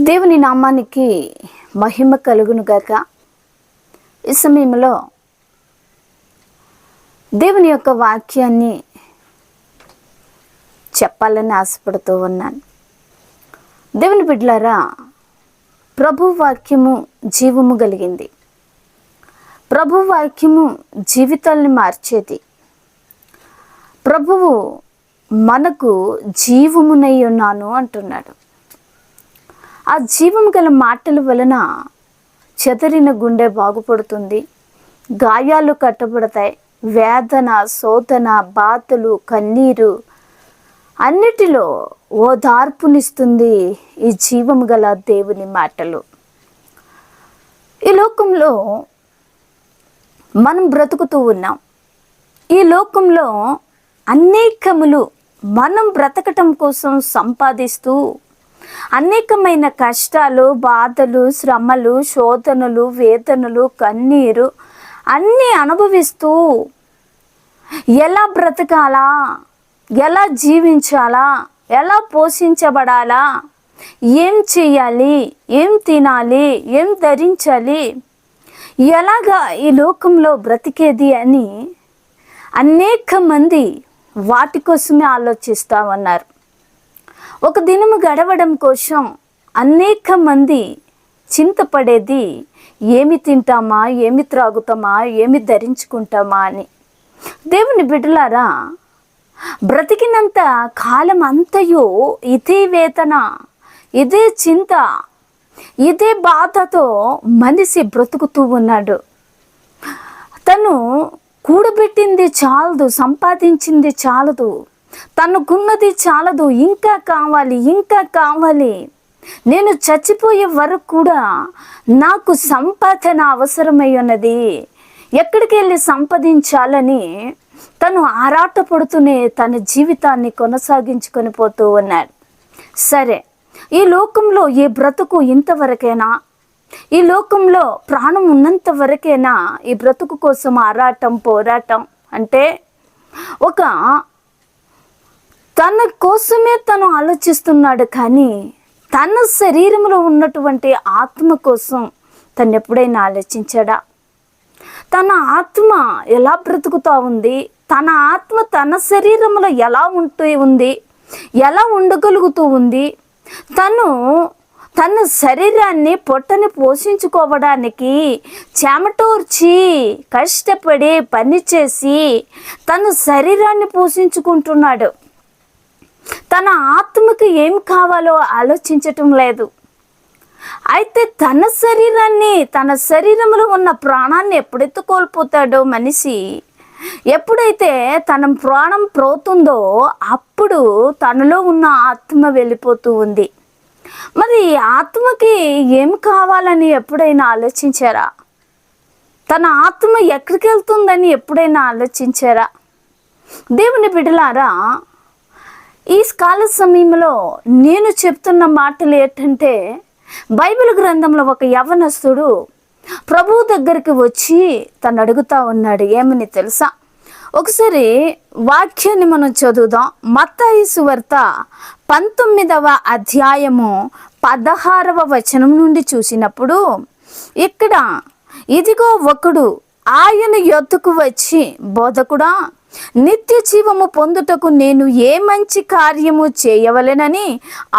దేవుని నామానికి మహిమ కలుగును గాక. ఈ సమయంలో దేవుని యొక్క వాక్యాన్ని చెప్పాలని ఆశపడుతూ ఉన్నాను. దేవుని బిడ్డలారా, ప్రభు వాక్యము జీవము కలిగింది. ప్రభు వాక్యము జీవితాల్ని మార్చేది. ప్రభువు మనకు జీవమునై ఉన్నాను అంటున్నాడు. ఆ జీవం గల మాటల వలన చెదరిన గుండె బాగుపడుతుంది, గాయాలు కట్టబడతాయి, వేదన, శోధన, బాధలు, కన్నీరు అన్నిటిలో ఓదార్పునిస్తుంది ఈ జీవం గల దేవుని మాటలు. ఈ లోకంలో మనం బ్రతుకుతూ ఉన్నాం. ఈ లోకంలో అనేకములు మనం బ్రతకటం కోసం సంపాదిస్తూ అనేకమైన కష్టాలు, బాధలు, శ్రమలు, శోధనలు, వేదనలు, కన్నీరు అన్నీ అనుభవిస్తూ ఎలా బ్రతకాలా, ఎలా జీవించాలా, ఎలా పోషించబడాలా, ఏం చేయాలి, ఏం తినాలి, ఏం ధరించాలి, ఎలాగా ఈ లోకంలో బ్రతికేది అని అనేక మంది వాటి కోసమే ఆలోచిస్తూ ఉన్నారు. ఒక దినము గడవడం కోసం అనేక మంది చింతపడేది ఏమి తింటామా, ఏమి త్రాగుతామా, ఏమి ధరించుకుంటామా అని. దేవుని బిడ్డలారా, బ్రతికినంత కాలం అంతయు ఇదే వేదన, ఇదే చింత, ఇదే బాధతో మనిషి బ్రతుకుతూ ఉన్నాడు. తను కూడబెట్టింది చాలదు, సంపాదించింది చాలదు, తనకున్నది చాలదు, ఇంకా కావాలి, ఇంకా కావాలి, నేను చచ్చిపోయే వరకు కూడా నాకు సంపాదన అవసరమై ఉన్నది, ఎక్కడికి వెళ్ళి సంపాదించాలని తను ఆరాటపడుతూనే తన జీవితాన్ని కొనసాగించుకొని పోతూ ఉన్నాడు. సరే, ఈ లోకంలో ఈ బ్రతుకు ఇంతవరకేనా? ఈ లోకంలో ప్రాణం ఉన్నంత వరకేనా ఈ బ్రతుకు కోసం ఆరాటం, పోరాటం? అంటే ఒక తన కోసమే తను ఆలోచిస్తున్నాడు, కానీ తన శరీరంలో ఉన్నటువంటి ఆత్మ కోసం తను ఎప్పుడైనా ఆలోచించాడా? తన ఆత్మ ఎలా బ్రతుకుతూ ఉంది, తన ఆత్మ తన శరీరంలో ఎలా ఉంటూ ఉంది, ఎలా ఉండగలుగుతూ ఉంది, తన శరీరాన్ని పొట్టని పోషించుకోవడానికి చెమటోర్చి కష్టపడి పనిచేసి తన శరీరాన్ని పోషించుకుంటున్నాడు. తన ఆత్మకి ఏం కావాలో ఆలోచించటం లేదు. అయితే తన శరీరాన్ని, తన శరీరంలో ఉన్న ప్రాణాన్ని ఎప్పుడైతే కోల్పోతాడో మనిషి, ఎప్పుడైతే తన ప్రాణం పోతుందో అప్పుడు తనలో ఉన్న ఆత్మ వెళ్ళిపోతూ ఉంది. మరి ఆత్మకి ఏం కావాలని ఎప్పుడైనా ఆలోచించారా? తన ఆత్మ ఎక్కడికి వెళ్తుందని ఎప్పుడైనా ఆలోచించారా? దేవుని బిడ్డలారా, ఈ కాల సమయంలో నేను చెప్తున్న మాటలు ఏంటంటే, బైబిల్ గ్రంథంలో ఒక యవనస్తుడు ప్రభువు దగ్గరికి వచ్చి తను అడుగుతా ఉన్నాడు. ఏమని తెలుసా? ఒకసారి వాక్యాన్ని మనం చదువుదాం. మత్తయి సువార్త 19వ అధ్యాయము 16వ వచనం నుండి చూసినప్పుడు, ఇక్కడ ఇదిగో ఒకడు ఆయన యొద్దకు వచ్చి, బోధకుడా, నిత్య జీవము పొందుటకు నేను ఏ మంచి కార్యము చేయవలెనని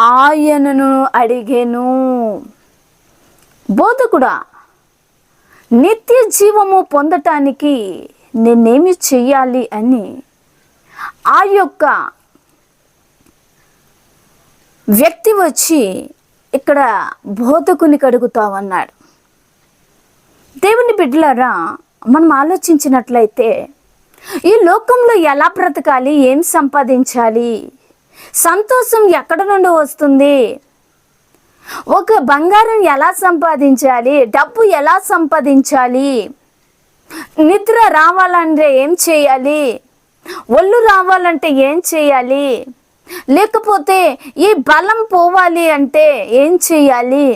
ఆయనను అడిగెను. బోధకుడా, నిత్య జీవము పొందటానికి నేనేమి చెయ్యాలి అని ఆ యొక్క వ్యక్తి వచ్చి ఇక్కడ బోధకునికి అడుగుతా ఉన్నాడు. దేవుని బిడ్డలారా, మనం ఆలోచించినట్లయితే ఈ లోకంలో ఎలా బ్రతకాలి, ఏం సంపాదించాలి, సంతోషం ఎక్కడ నుండి వస్తుంది, ఒక బంగారం ఎలా సంపాదించాలి, డబ్బు ఎలా సంపాదించాలి, నిద్ర రావాలంటే ఏం చేయాలి, ఒళ్ళు రావాలంటే ఏం చేయాలి, లేకపోతే ఈ బలం పోవాలి అంటే ఏం చేయాలి,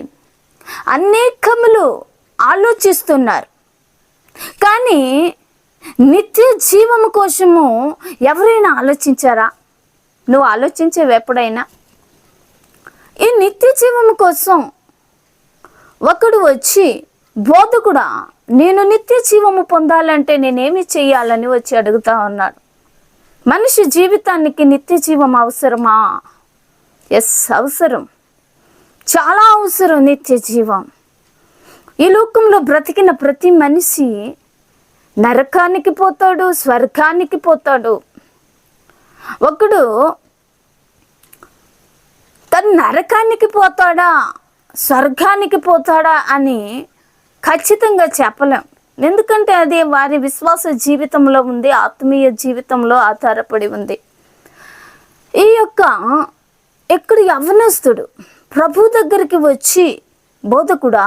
అనేకములు ఆలోచిస్తున్నారు. కానీ నిత్య జీవము కోసము ఎవరైనా ఆలోచించారా? నువ్వు ఆలోచించేవి ఎప్పుడైనా? ఈ నిత్య జీవము కోసం ఒకడు వచ్చి, బోధకుడా, నేను నిత్య జీవము పొందాలంటే నేనేమి చేయాలని వచ్చి అడుగుతా ఉన్నాడు. మనిషి జీవితానికి నిత్య జీవం అవసరమా? ఎస్, అవసరం, చాలా అవసరం నిత్య జీవం. ఈ లోకంలో బ్రతికిన ప్రతి మనిషి నరకానికి పోతాడు, స్వర్గానికి పోతాడు. ఒకడు తను నరకానికి పోతాడా, స్వర్గానికి పోతాడా అని ఖచ్చితంగా చెప్పలేం. ఎందుకంటే అది వారి విశ్వాస జీవితంలో ఉంది, ఆత్మీయ జీవితంలో ఆధారపడి ఉంది. ఈ యొక్క ఎక్కడి యవ్వనస్తుడు ప్రభు దగ్గరికి వచ్చి, బోధకుడా,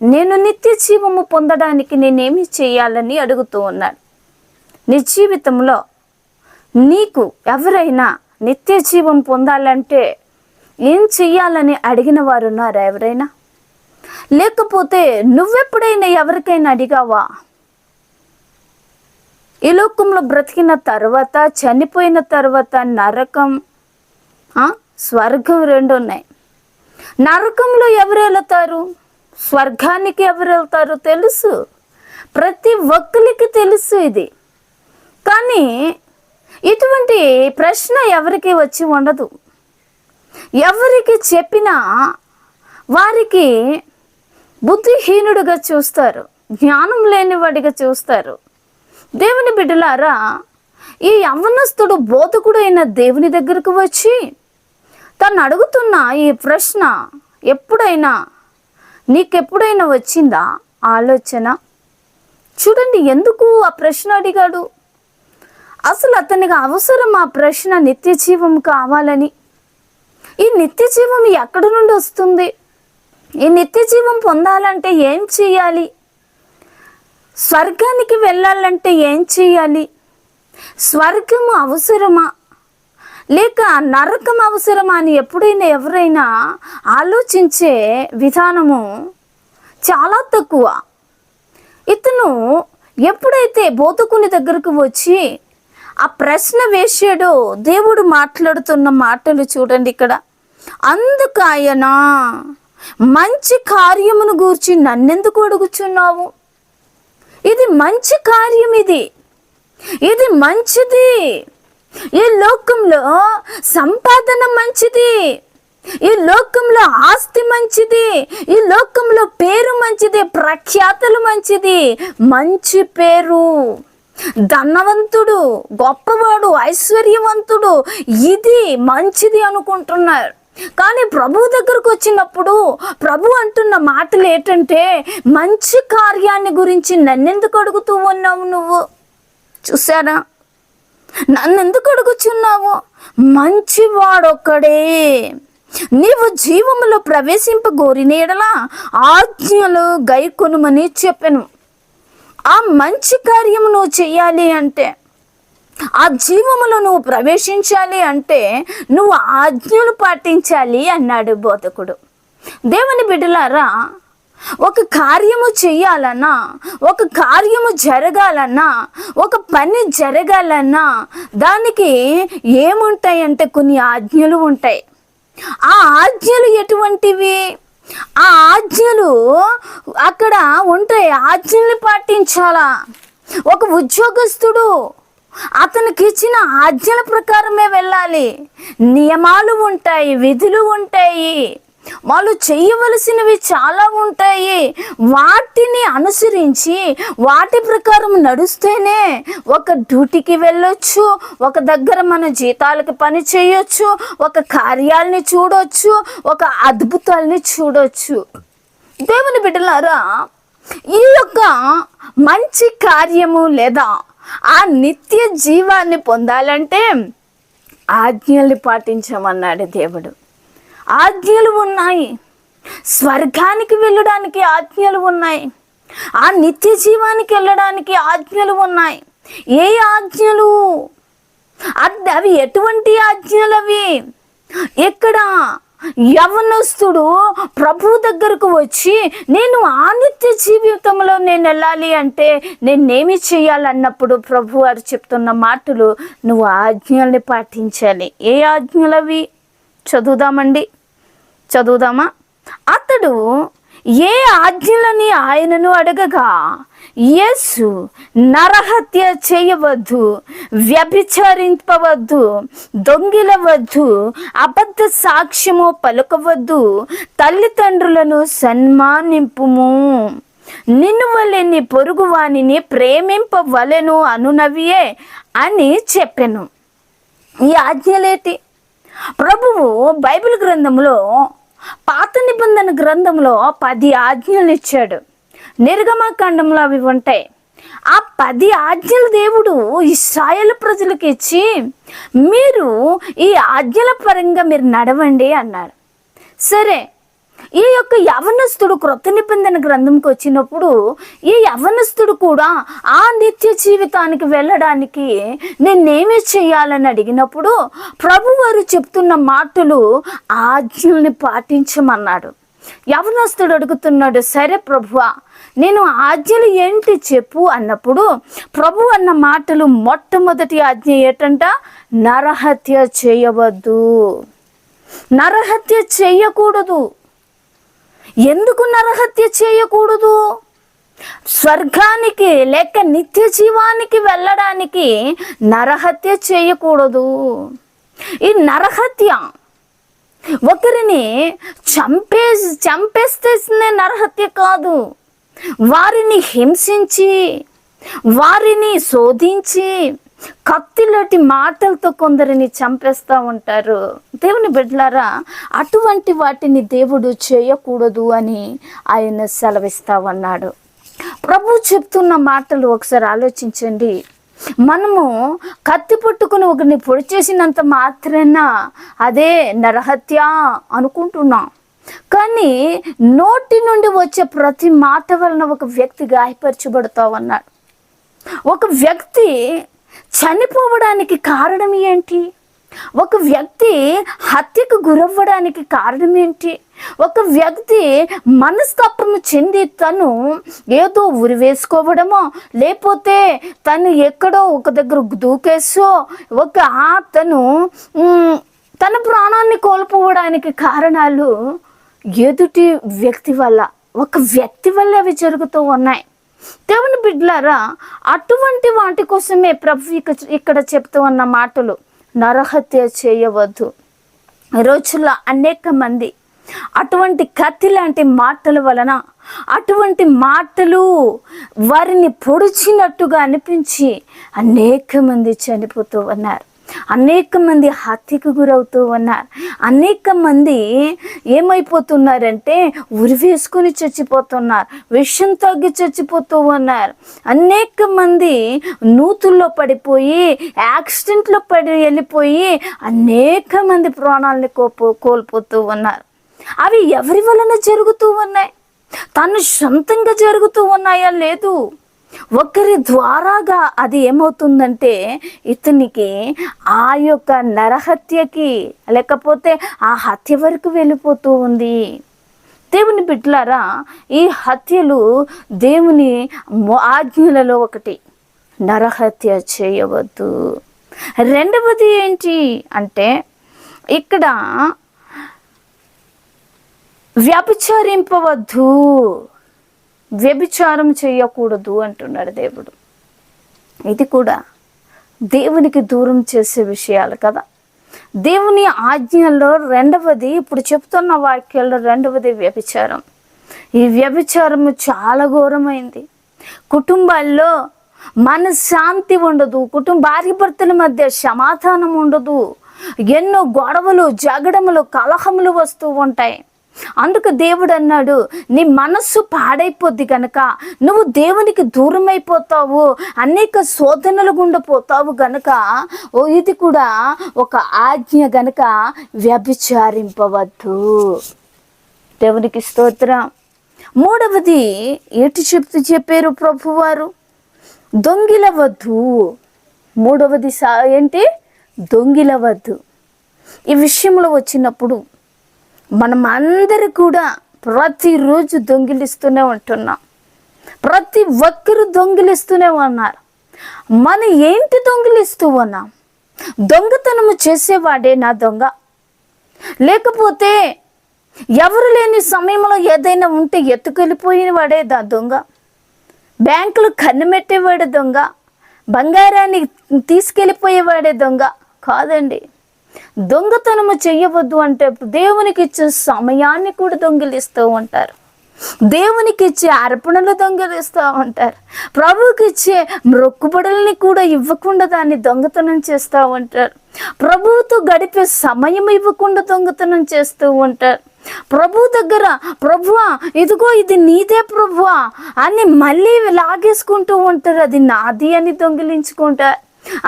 నేను నిత్య జీవము పొందడానికి నేనేమి చేయాలని అడుగుతూ ఉన్నాడు. నీ జీవితంలో నీకు ఎవరైనా నిత్య జీవం పొందాలంటే ఏం చెయ్యాలని అడిగిన వారు ఉన్నారా ఎవరైనా? లేకపోతే నువ్వెప్పుడైనా ఎవరికైనా అడిగావా? ఈ లోకంలో బ్రతికిన తర్వాత, చనిపోయిన తర్వాత నరకం, స్వర్గం రెండు ఉన్నాయి. నరకంలో ఎవరు వెళతారు, స్వర్గానికి ఎవరు వెళ్తారు తెలుసు, ప్రతి ఒక్కరికి తెలుసు ఇది. కానీ ఇటువంటి ప్రశ్న ఎవరికి వచ్చి ఉండదు. ఎవరికి చెప్పినా వారికి బుద్ధిహీనుడిగా చూస్తారు, జ్ఞానం లేనివాడిగా చూస్తారు. దేవుని బిడ్డలారా, ఈ యవ్వనస్తుడు బోధకుడు అయిన దేవుని దగ్గరకు వచ్చి తను అడుగుతున్న ఈ ప్రశ్న ఎప్పుడైనా నీకెప్పుడైనా వచ్చిందా ఆలోచన? చూడండి, ఎందుకు ఆ ప్రశ్న అడిగాడు? అసలు అతనికి అవసరం ఆ ప్రశ్న, నిత్య జీవం కావాలని. ఈ నిత్య జీవం ఎక్కడి నుండి వస్తుంది? ఈ నిత్య జీవం పొందాలంటే ఏం చేయాలి? స్వర్గానికి వెళ్ళాలంటే ఏం చేయాలి? స్వర్గము అవసరమా లేక నరకం అవసరమా అని ఎప్పుడైనా ఎవరైనా ఆలోచించే విధానము చాలా తక్కువ. ఇతను ఎప్పుడైతే బోధకుని దగ్గరకు వచ్చి ఆ ప్రశ్న వేసాడో, దేవుడు మాట్లాడుతున్న మాటలు చూడండి ఇక్కడ. అందుకు ఆయన, మంచి కార్యమును గూర్చి నన్నెందుకు అడుగుచున్నావు? ఇది మంచి కార్యం, ఇది మంచిది. ఈ లోకంలో సంపాదన మంచిది, ఈ లోకంలో ఆస్తి మంచిది, ఈ లోకంలో పేరు మంచిది, ప్రఖ్యాతలు మంచిది, మంచి పేరు, ధనవంతుడు, గొప్పవాడు, ఐశ్వర్యవంతుడు, ఇది మంచిది అనుకుంటున్నారు. కానీ ప్రభు దగ్గరకు వచ్చినప్పుడు ప్రభు అంటున్న మాటలు ఏంటంటే, మంచి కార్యాన్ని గురించి నన్నెందుకు అడుగుతూ ఉన్నావు నువ్వు? చూసారా, నన్నెందుకు అడుగుచున్నావు? మంచివాడొక్కడే నీవు జీవములో ప్రవేశింపగోరిన యెడల ఆజ్ఞలు గైకొనుమని చెప్పెను. ఆ మంచి కార్యము నువ్వు చెయ్యాలి అంటే, ఆ జీవములో నువ్వు ప్రవేశించాలి అంటే నువ్వు ఆజ్ఞలు పాటించాలి అన్నాడు బోధకుడు. దేవుని బిడ్డలారా, ఒక కార్యము చెయ్యాలన్నా, ఒక కార్యము జరగాలన్నా, ఒక పని జరగాలన్నా దానికి ఏముంటాయంటే కొన్ని ఆజ్ఞలు ఉంటాయి. ఆ ఆజ్ఞలు ఎటువంటివి? ఆ ఆజ్ఞలు అక్కడ ఉంటాయి, ఆజ్ఞల్ని పాటించాలా. ఒక ఉద్యోగస్తుడు అతనికి ఇచ్చిన ఆజ్ఞల ప్రకారమే వెళ్ళాలి. నియమాలు ఉంటాయి, విధులు ఉంటాయి, వాళ్ళు చేయవలసినవి చాలా ఉంటాయి. వాటిని అనుసరించి వాటి ప్రకారం నడుస్తేనే ఒక డ్యూటీకి వెళ్ళొచ్చు, ఒక దగ్గర మన జీతాలకు పని చేయొచ్చు, ఒక కార్యాలని చూడొచ్చు, ఒక అద్భుతాలని చూడొచ్చు. దేవుని బిడ్డలారా, ఈ యొక్క మంచి కార్యము లేదా ఆ నిత్య జీవాన్ని పొందాలంటే ఆజ్ఞల్ని పాటించమన్నాడు దేవుడు. ఆజ్ఞలు ఉన్నాయి, స్వర్గానికి వెళ్ళడానికి ఆజ్ఞలు ఉన్నాయి, ఆ నిత్య జీవానికి వెళ్ళడానికి ఆజ్ఞలు ఉన్నాయి. ఏ ఆజ్ఞలు? అవి ఎటువంటి ఆజ్ఞలు? అవి ఎక్కడ యవ్వనస్తుడు ప్రభు దగ్గరకు వచ్చి నేను ఆ నిత్య జీవితంలో నేను వెళ్ళాలి అంటే నేనేమి చేయాలన్నప్పుడు ప్రభు వారు చెప్తున్న మాటలు, నువ్వు ఆజ్ఞల్ని పాటించాలి. ఏ ఆజ్ఞలు అవి? చదువుదామండి, చదువుదామా? అతడు ఏ ఆజ్ఞలని ఆయనను అడగగా యేసు నరహత్య చేయవద్దు, వ్యభిచరింపవద్దు, దొంగిలవద్దు, అబద్ధ సాక్ష్యము పలుకవద్దు, తల్లిదండ్రులను సన్మానింపుము, నిన్ను వలె నీ పొరుగు వానిని ప్రేమింపవలెను అనునవియే అని చెప్పెను. ఈ ఆజ్ఞలేటి? ప్రభువు బైబిల్ గ్రంథంలో, పాత నిబంధన గ్రంథంలో 10 ఆజ్ఞలు ఇచ్చాడు. నిర్గమకాండంలో అవి ఉంటాయి. ఆ 10 ఆజ్ఞలు దేవుడు ఇశ్రాయేలు ప్రజలకు ఇచ్చి, మీరు ఈ ఆజ్ఞల పరంగా మీరు నడవండి అన్నాడు. సరే, ఈ యొక్క యవనస్తుడు క్రొత్త నిబంధన గ్రంథంకి వచ్చినప్పుడు ఈ యవనస్తుడు కూడా ఆ నిత్య జీవితానికి వెళ్ళడానికి నేనేమి చేయాలని అడిగినప్పుడు ప్రభువారు చెప్తున్న మాటలు ఆజ్ఞల్ని పాటించమన్నాడు. యవనస్తుడు అడుగుతున్నాడు, సరే ప్రభువా, నేను ఆజ్ఞలు ఏంటి చెప్పు అన్నప్పుడు ప్రభు అన్న మాటలు, మొట్టమొదటి ఆజ్ఞ ఏంటంట? నరహత్య చేయవద్దు. నరహత్య చేయకూడదు. ఎందుకు నరహత్య చేయకూడదు? స్వర్గానికి లేక నిత్య జీవానికి వెళ్ళడానికి నరహత్య చేయకూడదు. ఈ నరహత్య ఒకరిని చంపేస్తే నరహత్య కాదు. వారిని హింసించి, వారిని శోధించి, కత్తిలాంటి మాటలతో కొందరిని చంపేస్తూ ఉంటారు. దేవుని బిడ్డలారా, అటువంటి వాటిని దేవుడు చేయకూడదు అని ఆయన సెలవిస్తా ఉన్నాడు. ప్రభు చెప్తున్న మాటలు ఒకసారి ఆలోచించండి. మనము కత్తి పట్టుకుని ఒకరిని పొడి చేసినంత మాత్రాన అదే నరహత్య అనుకుంటున్నాం. కానీ నోటి నుండి వచ్చే ప్రతి మాట వలన ఒక వ్యక్తి గాయపరచబడుతూ ఉన్నాడు. ఒక వ్యక్తి చనిపోవడానికి కారణం ఏంటి? ఒక వ్యక్తి హత్యకు గురవ్వడానికి కారణం ఏంటి? ఒక వ్యక్తి మనస్తాపము చెంది తను ఏదో ఉరి వేసుకోవడమో, లేకపోతే తను ఎక్కడో ఒక దగ్గర దూకేసో, తన ప్రాణాన్ని కోల్పోవడానికి కారణాలు ఎదుటి వ్యక్తి వల్ల, ఒక వ్యక్తి వల్ల అవి జరుగుతూ ఉన్నాయి. దేవుని బిడ్డలారా, అటువంటి వాటి కోసమే ప్రభు ఇక్కడ చెప్తూ ఉన్న మాటలు, నరహత్య చేయవద్దు. ఈ రోజుల్లో అనేక మంది అటువంటి కత్తి లాంటి మాటల వలన, అటువంటి మాటలు వారిని పొడిచినట్టుగా అనిపించి అనేక మంది చనిపోతూ ఉన్నారు. అనేక మంది హత్యకు గురవుతూ ఉన్నారు. అనేక మంది ఏమైపోతున్నారంటే ఉరి వేసుకొని చచ్చిపోతున్నారు, విషం తాగి చచ్చిపోతూ ఉన్నారు. అనేక మంది నూతుల్లో పడిపోయి, యాక్సిడెంట్లో వెళ్ళిపోయి అనేక మంది ప్రాణాలని కోల్పోతూ ఉన్నారు. అవి ఎవరి వలన జరుగుతూ ఉన్నాయి? తను సొంతంగా జరుగుతూ ఉన్నాయా? లేదు. ఒకరి ద్వారాగా అది ఏమవుతుందంటే ఇతనికి ఆ యొక్క నరహత్యకి, లేకపోతే ఆ హత్య వరకు వెళ్ళిపోతూ ఉంది. దేవుని బిడ్డలారా, ఈ హత్యలు దేవుని ఆజ్ఞలలో ఒకటి, నరహత్య చేయవద్దు. రెండవది ఏంటి అంటే, ఇక్కడ వ్యభిచరింపవద్దు, వ్యభిచారం చేయకూడదు అంటున్నాడు దేవుడు. ఇది కూడా దేవునికి దూరం చేసే విషయాలు కదా. దేవుని ఆజ్ఞల్లో రెండవది, ఇప్పుడు చెప్తున్న వాక్యాల్లో రెండవది వ్యభిచారం. ఈ వ్యభిచారము చాలా ఘోరమైంది. కుటుంబాల్లో మనశ్శాంతి ఉండదు, భార్య భర్తల మధ్య సమాధానం ఉండదు, ఎన్నో గొడవలు, జగడములు, కలహములు వస్తూ ఉంటాయి. అందుకు దేవుడు అన్నాడు, నీ మనస్సు పాడైపోద్ది కనుక నువ్వు దేవునికి దూరం అయిపోతావు, అనేక శోధనలు గుండా పోతావు గనుక ఇది కూడా ఒక ఆజ్ఞ గనుక వ్యభిచారింపవద్దు. దేవునికి స్తోత్రం. మూడవది ఏంటి చెప్పారు ప్రభువారు? దొంగిలవద్దు. మూడవది ఏంటి? దొంగిలవద్దు. ఈ విషయంలో వచ్చినప్పుడు మనం అందరూ కూడా ప్రతిరోజు దొంగిలిస్తూనే ఉంటున్నాం. ప్రతి ఒక్కరు దొంగిలిస్తూనే ఉన్నారు. మనం ఏంటి దొంగిలిస్తూ ఉన్నాం? దొంగతనము చేసేవాడే నా దొంగ? లేకపోతే ఎవరు లేని సమయంలో ఏదైనా ఉంటే ఎత్తుకెళ్ళిపోయిన వాడే దొంగ. బ్యాంకులు కన్నుమెట్టేవాడే దొంగ. బంగారాన్ని తీసుకెళ్ళిపోయేవాడే దొంగ కాదండి. దొంగతనము చెయ్యవద్దు అంటే దేవునికి ఇచ్చే సమయాన్ని కూడా దొంగిలిస్తూ ఉంటారు. దేవునికి ఇచ్చే అర్పణలు దొంగిలిస్తూ ఉంటారు. ప్రభువుకి ఇచ్చే మొక్కుబడుల్ని కూడా ఇవ్వకుండా దాన్ని దొంగతనం చేస్తూ ఉంటారు. ప్రభువుతో గడిపే సమయం ఇవ్వకుండా దొంగతనం చేస్తూ ఉంటారు. ప్రభు దగ్గర ప్రభువా ఇదిగో ఇది నీదే ప్రభువా అని మళ్ళీ లాగేసుకుంటూ ఉంటారు. అది నాది అని దొంగిలించుకుంటారు.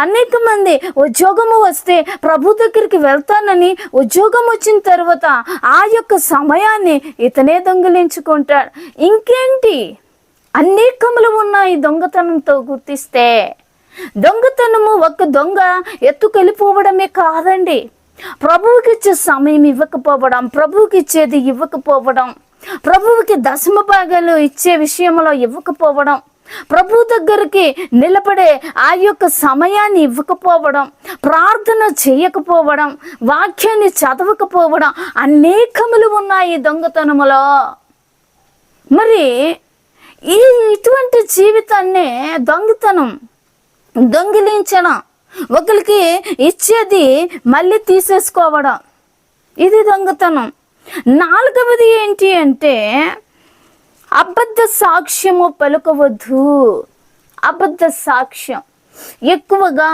అనేక మంది ఉద్యోగము వస్తే ప్రభు దగ్గరికి వెళ్తానని ఉద్యోగం వచ్చిన తర్వాత ఆ యొక్క సమయాన్ని ఇతనే దొంగిలించుకుంటాడు. ఇంకేంటి అనేకములు ఉన్నాయి దొంగతనంతో గుర్తిస్తే. దొంగతనము ఒక దొంగ ఎత్తుకెళ్ళిపోవడమే కాదండి, ప్రభువుకి ఇచ్చే సమయం ఇవ్వకపోవడం, ప్రభువుకి ఇచ్చేది ఇవ్వకపోవడం, ప్రభువుకి దశమ భాగాలు ఇచ్చే విషయంలో ఇవ్వకపోవడం, ప్రభు దగ్గరికి నిలబడే ఆ యొక్క సమయాన్ని ఇవ్వకపోవడం, ప్రార్థన చేయకపోవడం, వాక్యాన్ని చదవకపోవడం అనేకములు ఉన్నాయి దొంగతనములో. మరి ఇటువంటి జీవితాన్నే దొంగతనం, దొంగిలించడం, ఒకరికి ఇచ్చేది మళ్ళీ తీసేసుకోవడం, ఇది దొంగతనం. నాలుగవది ఏంటి అంటే అబద్ధ సాక్ష్యము పలుకవద్దు. అబద్ధ సాక్ష్యం ఎక్కువగా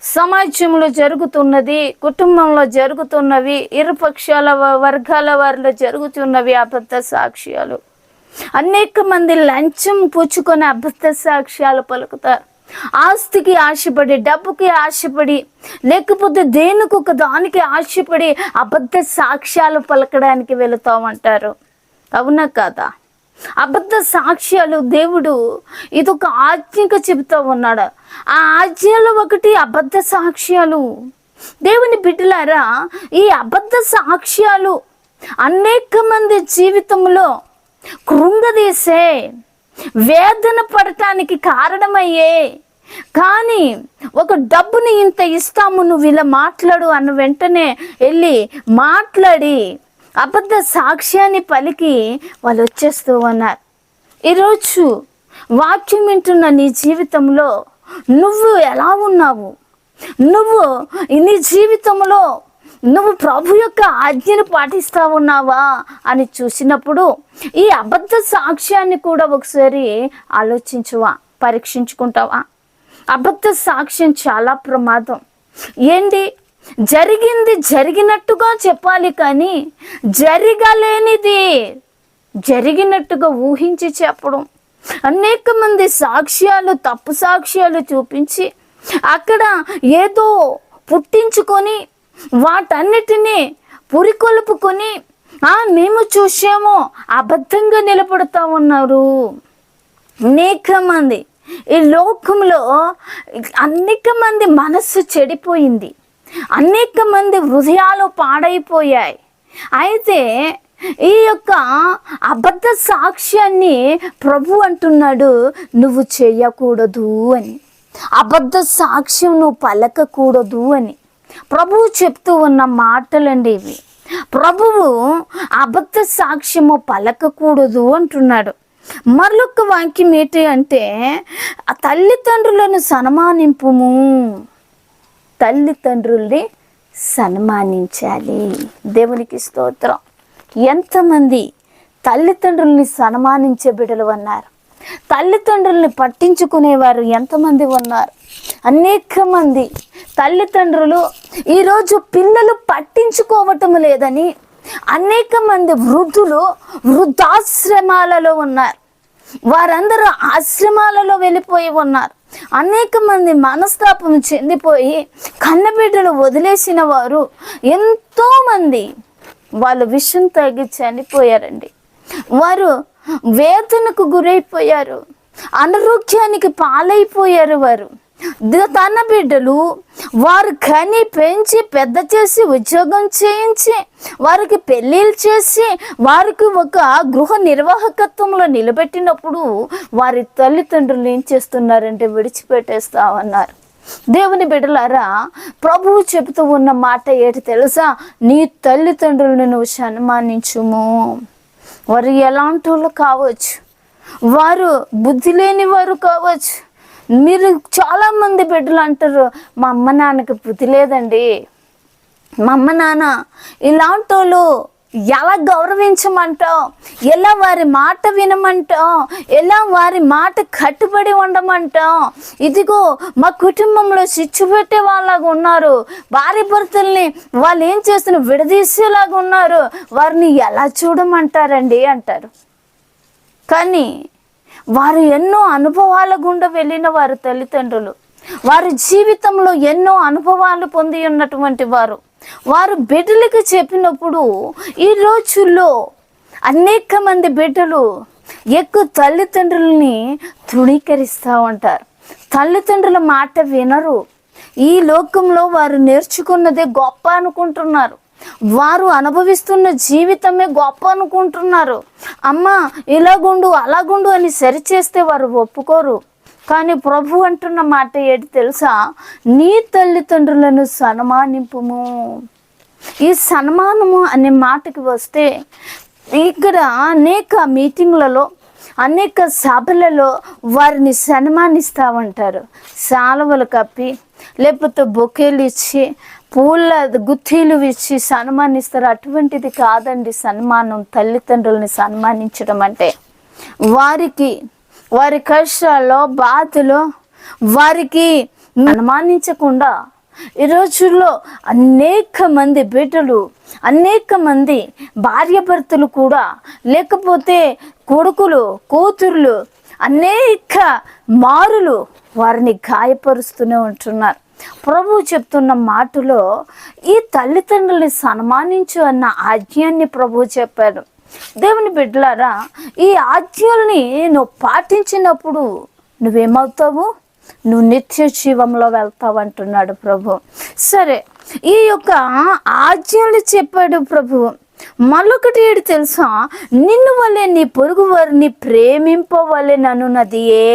సమాజంలో జరుగుతున్నది, కుటుంబంలో జరుగుతున్నవి, ఇరుపక్షాల వర్గాల వారిలో జరుగుతున్నవి అబద్ధ సాక్ష్యాలు. అనేక మంది లంచం పుచ్చుకొని అబద్ధ సాక్ష్యాలు పలుకుతారు. ఆస్తికి ఆశపడి, డబ్బుకి ఆశపడి, లేకపోతే దేనికి ఒక దానికి ఆశపడి అబద్ధ సాక్ష్యాలు పలకడానికి వెళుతూ ఉంటారు. అవునా కాదా? అబద్ధ సాక్ష్యాలు దేవుడు ఇదొక ఆజ్ఞగా చెబుతూ ఉన్నాడు. ఆ ఆజ్ఞలో ఒకటి అబద్ధ సాక్ష్యాలు. దేవుని బిడ్డలారా, ఈ అబద్ధ సాక్ష్యాలు అనేక మంది జీవితంలో కృంగదీసే, వేదన పడటానికి కారణమయ్యే. కానీ ఒక డబ్బుని ఇంత ఇస్తాము, నువ్వు ఇలా మాట్లాడు అన్న వెంటనే వెళ్ళి మాట్లాడి అబద్ధ సాక్ష్యాన్ని పలికి వాళ్ళు వచ్చేస్తూ ఉన్నారు. ఈరోజు వాక్యం వింటున్న నీ జీవితంలో నువ్వు ఎలా ఉన్నావు? నువ్వు నీ జీవితంలో నువ్వు ప్రభు యొక్క ఆజ్ఞను పాటిస్తా ఉన్నావా అని చూసినప్పుడు ఈ అబద్ధ సాక్ష్యాన్ని కూడా ఒకసారి ఆలోచించువా, పరీక్షించుకుంటావా? అబద్ధ సాక్ష్యం చాలా ప్రమాదం. ఏంటి? జరిగింది జరిగినట్టుగా చెప్పాలి, కానీ జరగలేనిది జరిగినట్టుగా ఊహించి చెప్పడం. అనేక మంది సాక్ష్యాలు, తప్పు సాక్ష్యాలు చూపించి అక్కడ ఏదో పుట్టించుకొని వాటన్నిటినీ పురికొల్పుకొని మేము చూసామో అబద్ధంగా నిలబడుతూ ఉన్నారు. అనేక మంది ఈ లోకంలో అనేక మంది మనస్సు చెడిపోయింది, అనేక మంది హృదయాలు పాడైపోయాయి. అయితే ఈ యొక్క అబద్ధ సాక్ష్యాన్ని ప్రభు అంటున్నాడు, నువ్వు చేయకూడదు అని. అబద్ధ సాక్ష్యం నువ్వు పలకకూడదు అని ప్రభువు చెప్తూ ఉన్న మాటలండి ఇవి. ప్రభువు అబద్ధ సాక్ష్యము పలకకూడదు అంటున్నాడు. మరొక వాక్యం ఏంటి అంటే తల్లిదండ్రులను సన్మానింపుము. తల్లిదండ్రుల్ని సన్మానించాలి. దేవునికి స్తోత్రం. ఎంతమంది తల్లిదండ్రుల్ని సన్మానించే బిడ్డలు ఉన్నారు? తల్లిదండ్రుల్ని పట్టించుకునేవారు ఎంతమంది ఉన్నారు? అనేక మంది తల్లిదండ్రులు ఈరోజు పిల్లలు పట్టించుకోవటం లేదని అనేక మంది వృద్ధులు వృద్ధాశ్రమాలలో ఉన్నారు. వారందరూ ఆశ్రమాలలో వెళ్ళిపోయి ఉన్నారు. అనేక మంది మనస్తాపం చెందిపోయి కన్నబిడ్డలు వదిలేసిన వారు ఎంతోమంది వాళ్ళు విషం తాగి చనిపోయారండి. వారు వేదనకు గురైపోయారు, అనారోగ్యానికి పాలైపోయారు. వారు తన బిడ్డలు వారు కని పెంచి పెద్ద చేసి ఉద్యోగం చేయించి వారికి పెళ్ళిళ్ళు చేసి వారికి ఒక గృహ నిర్వాహకత్వంలో నిలబెట్టినప్పుడు వారి తల్లిదండ్రులు ఏం చేస్తున్నారంటే విడిచిపెట్టేస్తామన్నారు. దేవుని బిడ్డలారా, ప్రభువు చెబుతూ ఉన్న మాట ఏంటి తెలుసా? నీ తల్లిదండ్రులను నువ్వు సన్మానించుము. వారు ఎలాంటి వాళ్ళు కావచ్చు, వారు బుద్ధి లేని వారు కావచ్చు. మీరు చాలామంది బిడ్డలు అంటారు, మా అమ్మ నాన్నకి బుద్ధి లేదండి, మా అమ్మ నాన్న ఇలాంటి వాళ్ళు ఎలా గౌరవించమంటాం, ఎలా వారి మాట వినమంటాం, ఎలా వారి మాట కట్టుబడి ఉండమంటాం. ఇదిగో మా కుటుంబంలో చిచ్చు పెట్టే వాళ్ళలాగా ఉన్నారు, భార్య భర్తల్ని వాళ్ళు ఏం చేస్తున్న విడదీసేలాగా ఉన్నారు, వారిని ఎలా చూడమంటారండి అంటారు. కానీ వారు ఎన్నో అనుభవాల గుండా వెళ్ళిన వారు తల్లిదండ్రులు, వారి జీవితంలో ఎన్నో అనుభవాలు పొంది ఉన్నటువంటి వారు. వారు బిడ్డలకి చెప్పినప్పుడు ఈ రోజుల్లో అనేక మంది బిడ్డలు ఎక్కువ తల్లిదండ్రులని తృణీకరిస్తూ ఉంటారు. తల్లిదండ్రుల మాట వినరు. ఈ లోకంలో వారు నేర్చుకున్నదే గొప్ప అనుకుంటున్నారు, వారు అనుభవిస్తున్న జీవితమే గొప్ప అనుకుంటున్నారు. అమ్మ ఇలాగుండు అలాగుండు అని సరిచేస్తే వారు ఒప్పుకోరు. కానీ ప్రభు అంటున్న మాట ఏంటి తెలుసా? నీ తల్లిదండ్రులను సన్మానింపుము. ఈ సన్మానము అనే మాటకి వస్తే ఇక్కడ అనేక మీటింగ్లలో, అనేక సభలలో వారిని సన్మానిస్తూ ఉంటారు. శాలువలు కప్పి, లేకపోతే బొకేలు ఇచ్చి, పూల గుత్తీలు ఇచ్చి సన్మానిస్తారు. అటువంటిది కాదండి సన్మానం. తల్లిదండ్రులని సన్మానించడం అంటే వారికి వారి కష్టాల్లో, బాధలో వారికి సన్మానించకుండా ఈ రోజుల్లో అనేక మంది బిడ్డలు, అనేక మంది భార్యాభర్తలు కూడా, లేకపోతే కొడుకులు కూతుర్లు అనేక మారులు వారిని గాయపరుస్తూనే ఉంటున్నారు. ప్రభు చెప్తున్న మాటలో ఈ తల్లిదండ్రుల్ని సన్మానించు అన్న ఆజ్ఞాన్ని ప్రభు చెప్పాడు. దేవుని బిడ్డలారా, ఈ ఆజ్ఞల్ని నువ్వు పాటించినప్పుడు నువ్వేమవుతావు? నువ్వు నిత్య జీవంలో వెళ్తావు అంటున్నాడు ప్రభు. సరే, ఈ యొక్క ఆజ్ఞలు చెప్పాడు ప్రభు. మరొకటి ఏడు తెలుసా? నిన్ను వల్లే నీ పొరుగు వారిని ప్రేమింపవలెననున్నదియే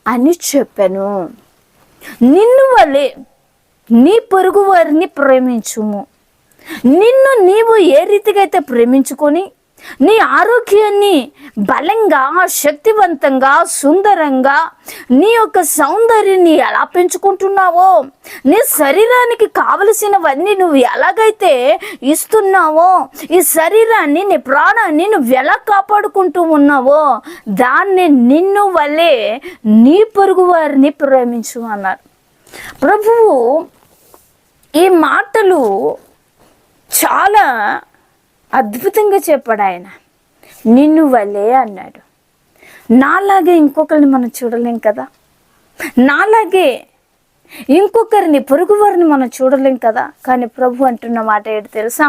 అని చెప్పాను. నిన్ను వల్లే నీ పొరుగు వారిని ప్రేమించుము. నిన్ను నీవు ఏ రీతిగా అయితే ప్రేమించుకొని నీ ఆరోగ్యాన్ని బలంగా, శక్తివంతంగా, సుందరంగా, నీ యొక్క సౌందర్యాన్ని ఎలా పెంచుకుంటున్నావో, నీ శరీరానికి కావలసినవన్నీ నువ్వు ఎలాగైతే ఇస్తున్నావో, ఈ శరీరాన్ని, నీ ప్రాణాన్ని నువ్వు ఎలా కాపాడుకుంటూ ఉన్నావో, దాన్ని నిన్ను వల్లే నీ పొరుగు వారిని ప్రేమించు అన్నారు ప్రభువు. ఈ మాటలు చాలా అద్భుతంగా చెప్పాడు ఆయన. నిన్ను వల్లే అన్నాడు. నాలాగే ఇంకొకరిని మనం చూడలేం కదా, నాలాగే ఇంకొకరిని పొరుగు వారిని మనం చూడలేం కదా. కానీ ప్రభు అంటున్న మాట ఏంటి తెలుసా?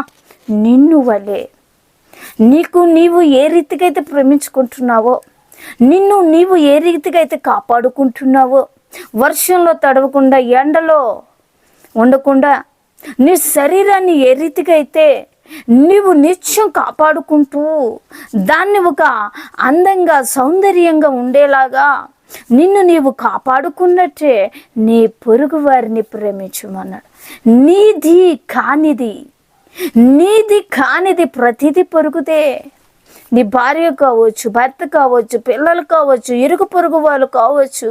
నిన్ను వల్లే. నీవు ఏ రీతిగా అయితే ప్రేమించుకుంటున్నావో, నిన్ను నీవు ఏ రీతిగా అయితే కాపాడుకుంటున్నావో, వర్షంలో తడవకుండా, ఎండలో ఉండకుండా, నీ శరీరాన్ని ఏ రీతిగా అయితే నీవు నిత్యం కాపాడుకుంటూ దాన్ని ఒక అందంగా, సౌందర్యంగా ఉండేలాగా నిన్ను నీవు కాపాడుకున్నట్టే నీ పొరుగు వారిని ప్రేమించమన్నాడు. నీది కానిది ప్రతిదీ పొరుగుదే. నీ భార్య కావచ్చు, భర్త కావచ్చు, పిల్లలు కావచ్చు, ఇరుగు పొరుగు వాళ్ళు కావచ్చు,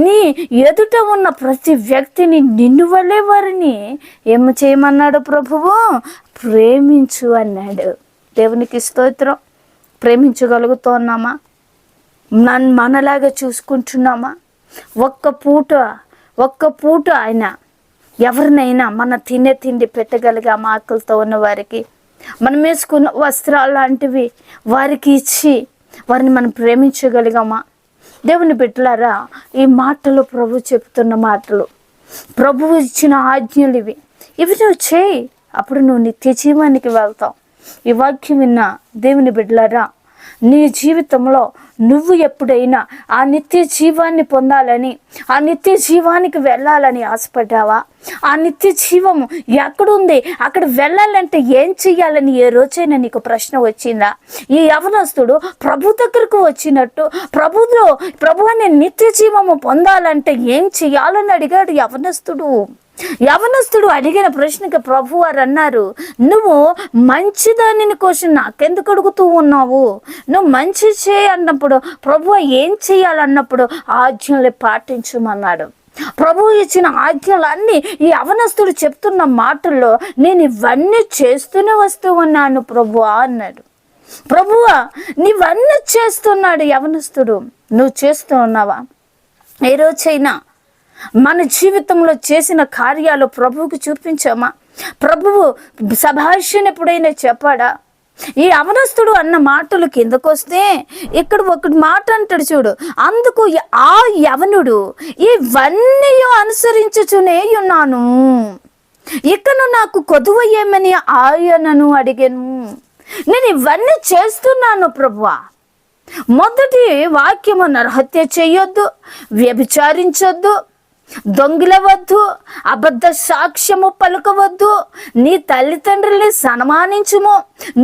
నీ ఎదుట ఉన్న ప్రతి వ్యక్తిని నిన్ను వల్లే వారిని ఏం చేయమన్నాడు ప్రభువు? ప్రేమించు అన్నాడు. దేవునికి స్తోత్రం. ప్రేమించగలుగుతున్నామా? మనలాగా చూసుకుంటున్నామా? ఒక్క పూట ఆయన ఎవరినైనా మన తినే తిండి పెట్టగలిగామా? ఆకలితో ఉన్న వారికి మనం వేసుకున్న వస్త్రాలు లాంటివి వారికి ఇచ్చి వారిని మనం ప్రేమించగలిగామా? దేవుని బిడ్డలారా, ఈ మాటలు ప్రభు చెప్తున్న మాటలు, ప్రభువు ఇచ్చిన ఆజ్ఞలు ఇవి నువ్వు చేయి, అప్పుడు నువ్వు నిత్య జీవానికి వెళ్తావు. ఈ వాక్యం విన్న దేవుని బిడ్డలారా, నీ జీవితంలో నువ్వు ఎప్పుడైనా ఆ నిత్య జీవాన్ని పొందాలని, ఆ నిత్య జీవానికి వెళ్ళాలని ఆశపడ్డావా? ఆ నిత్య జీవము ఎక్కడుంది, అక్కడ వెళ్ళాలంటే ఏం చెయ్యాలని ఏ రోజైనా నీకు ప్రశ్న వచ్చిందా? ఈ యవనస్తుడు ప్రభు దగ్గరకు వచ్చినట్టు ప్రభు అనే నిత్య జీవము పొందాలంటే ఏం చెయ్యాలని అడిగాడు యవనస్తుడు అడిగిన ప్రశ్నకి ప్రభు వారు అన్నారు, నువ్వు మంచిదానిని కోసం నాకెందుకు అడుగుతూ ఉన్నావు? నువ్వు మంచి అన్నప్పుడు ప్రభు ఏం చేయాలన్నప్పుడు ఆజ్ఞలు పాటించమన్నాడు. ప్రభు ఇచ్చిన ఆజ్ఞలన్నీ ఈ యవనస్తుడు చెప్తున్న మాటల్లో నేను ఇవన్నీ చేస్తూనే వస్తూ ఉన్నాను ప్రభువా అన్నాడు. ప్రభువా నీవన్నీ చేస్తున్నాడు యవనస్తుడు, నువ్వు చేస్తూ ఉన్నావా? ఏ రోజైనా మన జీవితంలో చేసిన కార్యాలు ప్రభువుకు చూపించామా? ప్రభువు శభాషణ ఎప్పుడైనా చెప్పాడా? ఈ యవనస్తుడు అన్న మాటలు కిందకొస్తే ఇక్కడ ఒకటి మాట అంటాడు చూడు, అందుకు ఆ యవనుడు ఇవన్నీ అనుసరించుచునే ఉన్నాను, ఇకను నాకు కొదువయ్యేమని ఆయనను అడిగాను. నేను ఇవన్నీ చేస్తున్నాను ప్రభువా. మొదటి వాక్యము నరహత్య చేయొద్దు, వ్యభిచారించొద్దు, దొంగిలవద్దు, అబద్ధ సాక్ష్యము పలుకవద్దు, నీ తల్లిదండ్రుల్ని సన్మానించుము,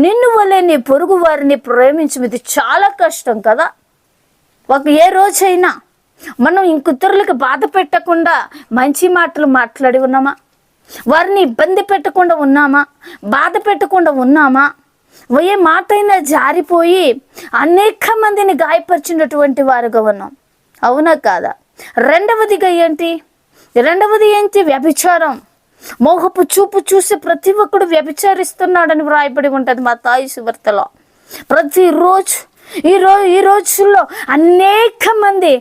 నిన్ను వలె నీ పొరుగు వారిని ప్రేమించము. ఇది చాలా కష్టం కదా. ఏ రోజైనా మనం ఇంకొద్దరులకు బాధ పెట్టకుండా మంచి మాటలు మాట్లాడి ఉన్నామా? వారిని ఇబ్బంది పెట్టకుండా ఉన్నామా? బాధ పెట్టకుండా ఉన్నామా? ఏ మాట అయినా జారిపోయి అనేక మందిని గాయపరిచినటువంటి వారుగా ఉన్నాం, అవునా కాదా? రెండవది ఏంటి? వ్యభిచారం. మోహపు చూపు చూసి ప్రతి ఒక్కడు వ్యభిచారిస్తున్నాడని వ్రాయబడి ఉంటుంది మత్తయి సువార్తలో. ప్రతిరోజు ఈ రోజుల్లో అనేక మంది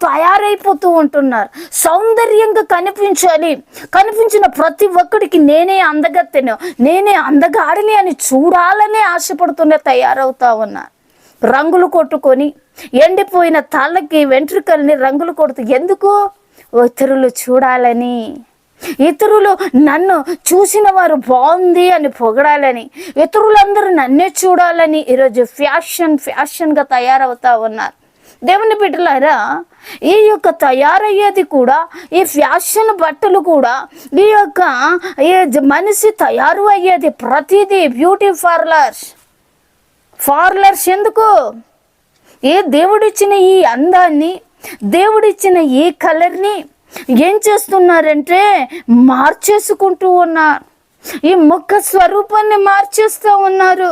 తయారైపోతూ ఉంటున్నారు. సౌందర్యంగా కనిపించిన ప్రతి ఒక్కడికి నేనే అందగత్తెను, నేనే అందగాడిని అని చూడాలని ఆశపడుతూనే తయారవుతా ఉన్నారు. రంగులు కొట్టుకొని ఎండిపోయిన తలకి వెంట్రుకల్ని రంగులు కొడుతూ, ఎందుకు? ఇతరులు చూడాలని, ఇతరులు నన్ను చూసిన వారు బాగుంది అని పొగడాలని, ఇతరులందరూ నన్నే చూడాలని ఈరోజు ఫ్యాషన్గా తయారవుతా ఉన్నారు. దేవుని బిడ్డలారా, ఈ యొక్క తయారయ్యేది కూడా, ఈ ఫ్యాషన్ బట్టలు కూడా, ఈ యొక్క మనిషి తయారు అయ్యేది ప్రతిదీ బ్యూటీ పార్లర్స్ ఎందుకు? దేవుడిచ్చిన ఈ అందాన్ని, దేవుడిచ్చిన ఈ కలర్ని ఏం చేస్తున్నారంటే మార్చేసుకుంటూ ఉన్నారు. ఈ ముఖ స్వరూపాన్ని మార్చేస్తూ ఉన్నారు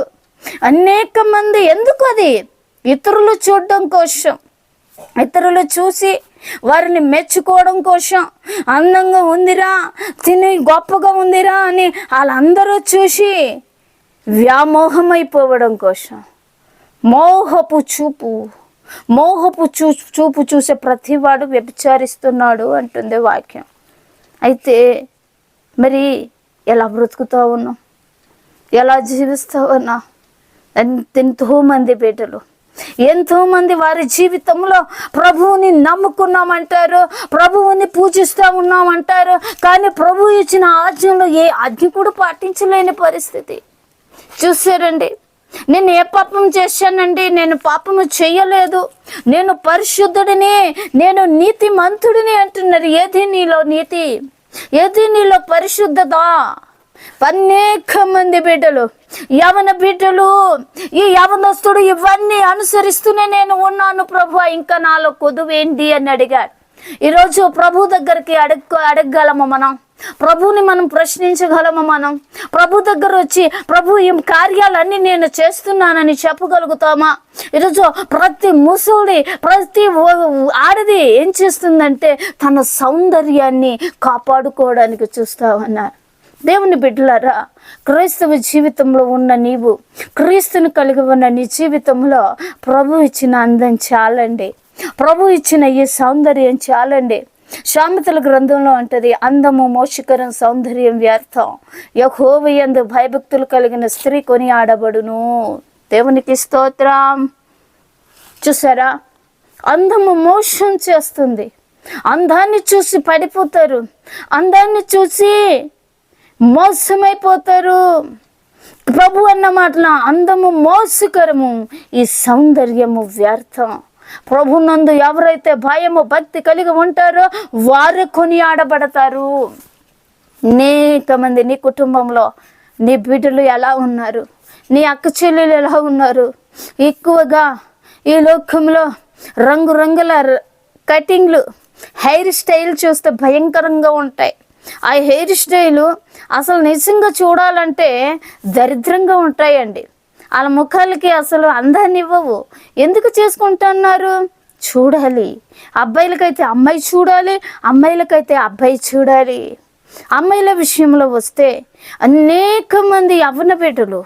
అనేక మంది. ఎందుకు? అది ఇతరులు చూడడం కోసం, ఇతరులు చూసి వారిని మెచ్చుకోవడం కోసం, అందంగా ఉందిరా, తిని గొప్పగా ఉందిరా అని వాళ్ళందరూ చూసి వ్యామోహమైపోవడం కోసం. మోహపు చూపు చూసే ప్రతివాడు వ్యభిచారిస్తున్నాడు అంటుంది వాక్యం. అయితే మరి ఎలా బ్రతుకుతా ఉన్నాం? ఎలా జీవిస్తా ఉన్నా? ఎంతోమంది బిడ్డలు, ఎంతోమంది వారి జీవితంలో ప్రభువుని నమ్ముకున్నామంటారు, ప్రభువుని పూజిస్తూ ఉన్నామంటారు, కానీ ప్రభు ఇచ్చిన ఆజ్ఞలో ఏ ఆజ్ఞ కూడా పాటించలేని పరిస్థితి. చూసారండి, నేను ఏ పాపం చేశానండి? నేను పాపము చేయలేదు, నేను పరిశుద్ధుడిని, నేను నీతిమంతుడిని అంటున్నారు. ఏది నీలో నీతి? ఏది నీలో పరిశుద్ధత? అనేక మంది బిడ్డలు, యవన బిడ్డలు, ఈ యవనస్తుడు ఇవన్నీ అనుసరిస్తూనే నేను ఉన్నాను ప్రభు, ఇంకా నాలో కొదువేంటి అని అడిగాడు. ఈరోజు ప్రభు దగ్గరికి అడగగలమా మనం? ప్రభుని మనం ప్రశ్నించగలమా మనం? ప్రభు దగ్గర వచ్చి ప్రభు ఈ కార్యాలన్నీ నేను చేస్తున్నానని చెప్పగలుగుతామా? ఈరోజు ప్రతి ముసలి, ప్రతి ఆడది ఏం చేస్తుందంటే తన సౌందర్యాన్ని కాపాడుకోవడానికి చూస్తామన్నారు. దేవుని బిడ్డలారా, క్రైస్తవ జీవితంలో ఉన్న నీవు, క్రీస్తుని కలిగి ఉన్న నీ జీవితంలో ప్రభు ఇచ్చిన అందం చాలండి, ప్రభు ఇచ్చిన ఈ సౌందర్యం చాలండి. సామెతల గ్రంథంలో అంటది, అందము మోక్షకరం, సౌందర్యం వ్యర్థం, యెహోవా యందు భయభక్తులు కలిగిన స్త్రీ కొనియాడబడును. దేవునికి స్తోత్రం. చూసారా, అందము మోసం చేస్తుంది. అందాన్ని చూసి పడిపోతారు, అందాన్ని చూసి మోసమైపోతారు. ప్రభు అన్న మాటల అందము మోసకరము, ఈ సౌందర్యము వ్యర్థం. ప్రభునందు ఎవరైతే భయము భక్తి కలిగి ఉంటారో వారు కొనియాడబడతారు. అనేక మంది నీ కుటుంబంలో నీ బిడ్డలు ఎలా ఉన్నారు, నీ అక్క చెల్లెలు ఎలా ఉన్నారు? ఎక్కువగా ఈ లోకంలో రంగురంగుల కటింగ్లు, హెయిర్ స్టైల్ చూస్తే భయంకరంగా ఉంటాయి. ఆ హెయిర్ స్టైలు అసలు నిజంగా చూడాలంటే దరిద్రంగా ఉంటాయండి. వాళ్ళ ముఖాలకి అసలు అందాన్ని ఇవ్వవు. ఎందుకు చేసుకుంటున్నారు? చూడాలి. అబ్బాయిలకైతే అమ్మాయి చూడాలి, అమ్మాయిలకైతే అబ్బాయి చూడాలి. అమ్మాయిల విషయంలో వస్తే అనేక మంది యవ్వన బిడ్డలు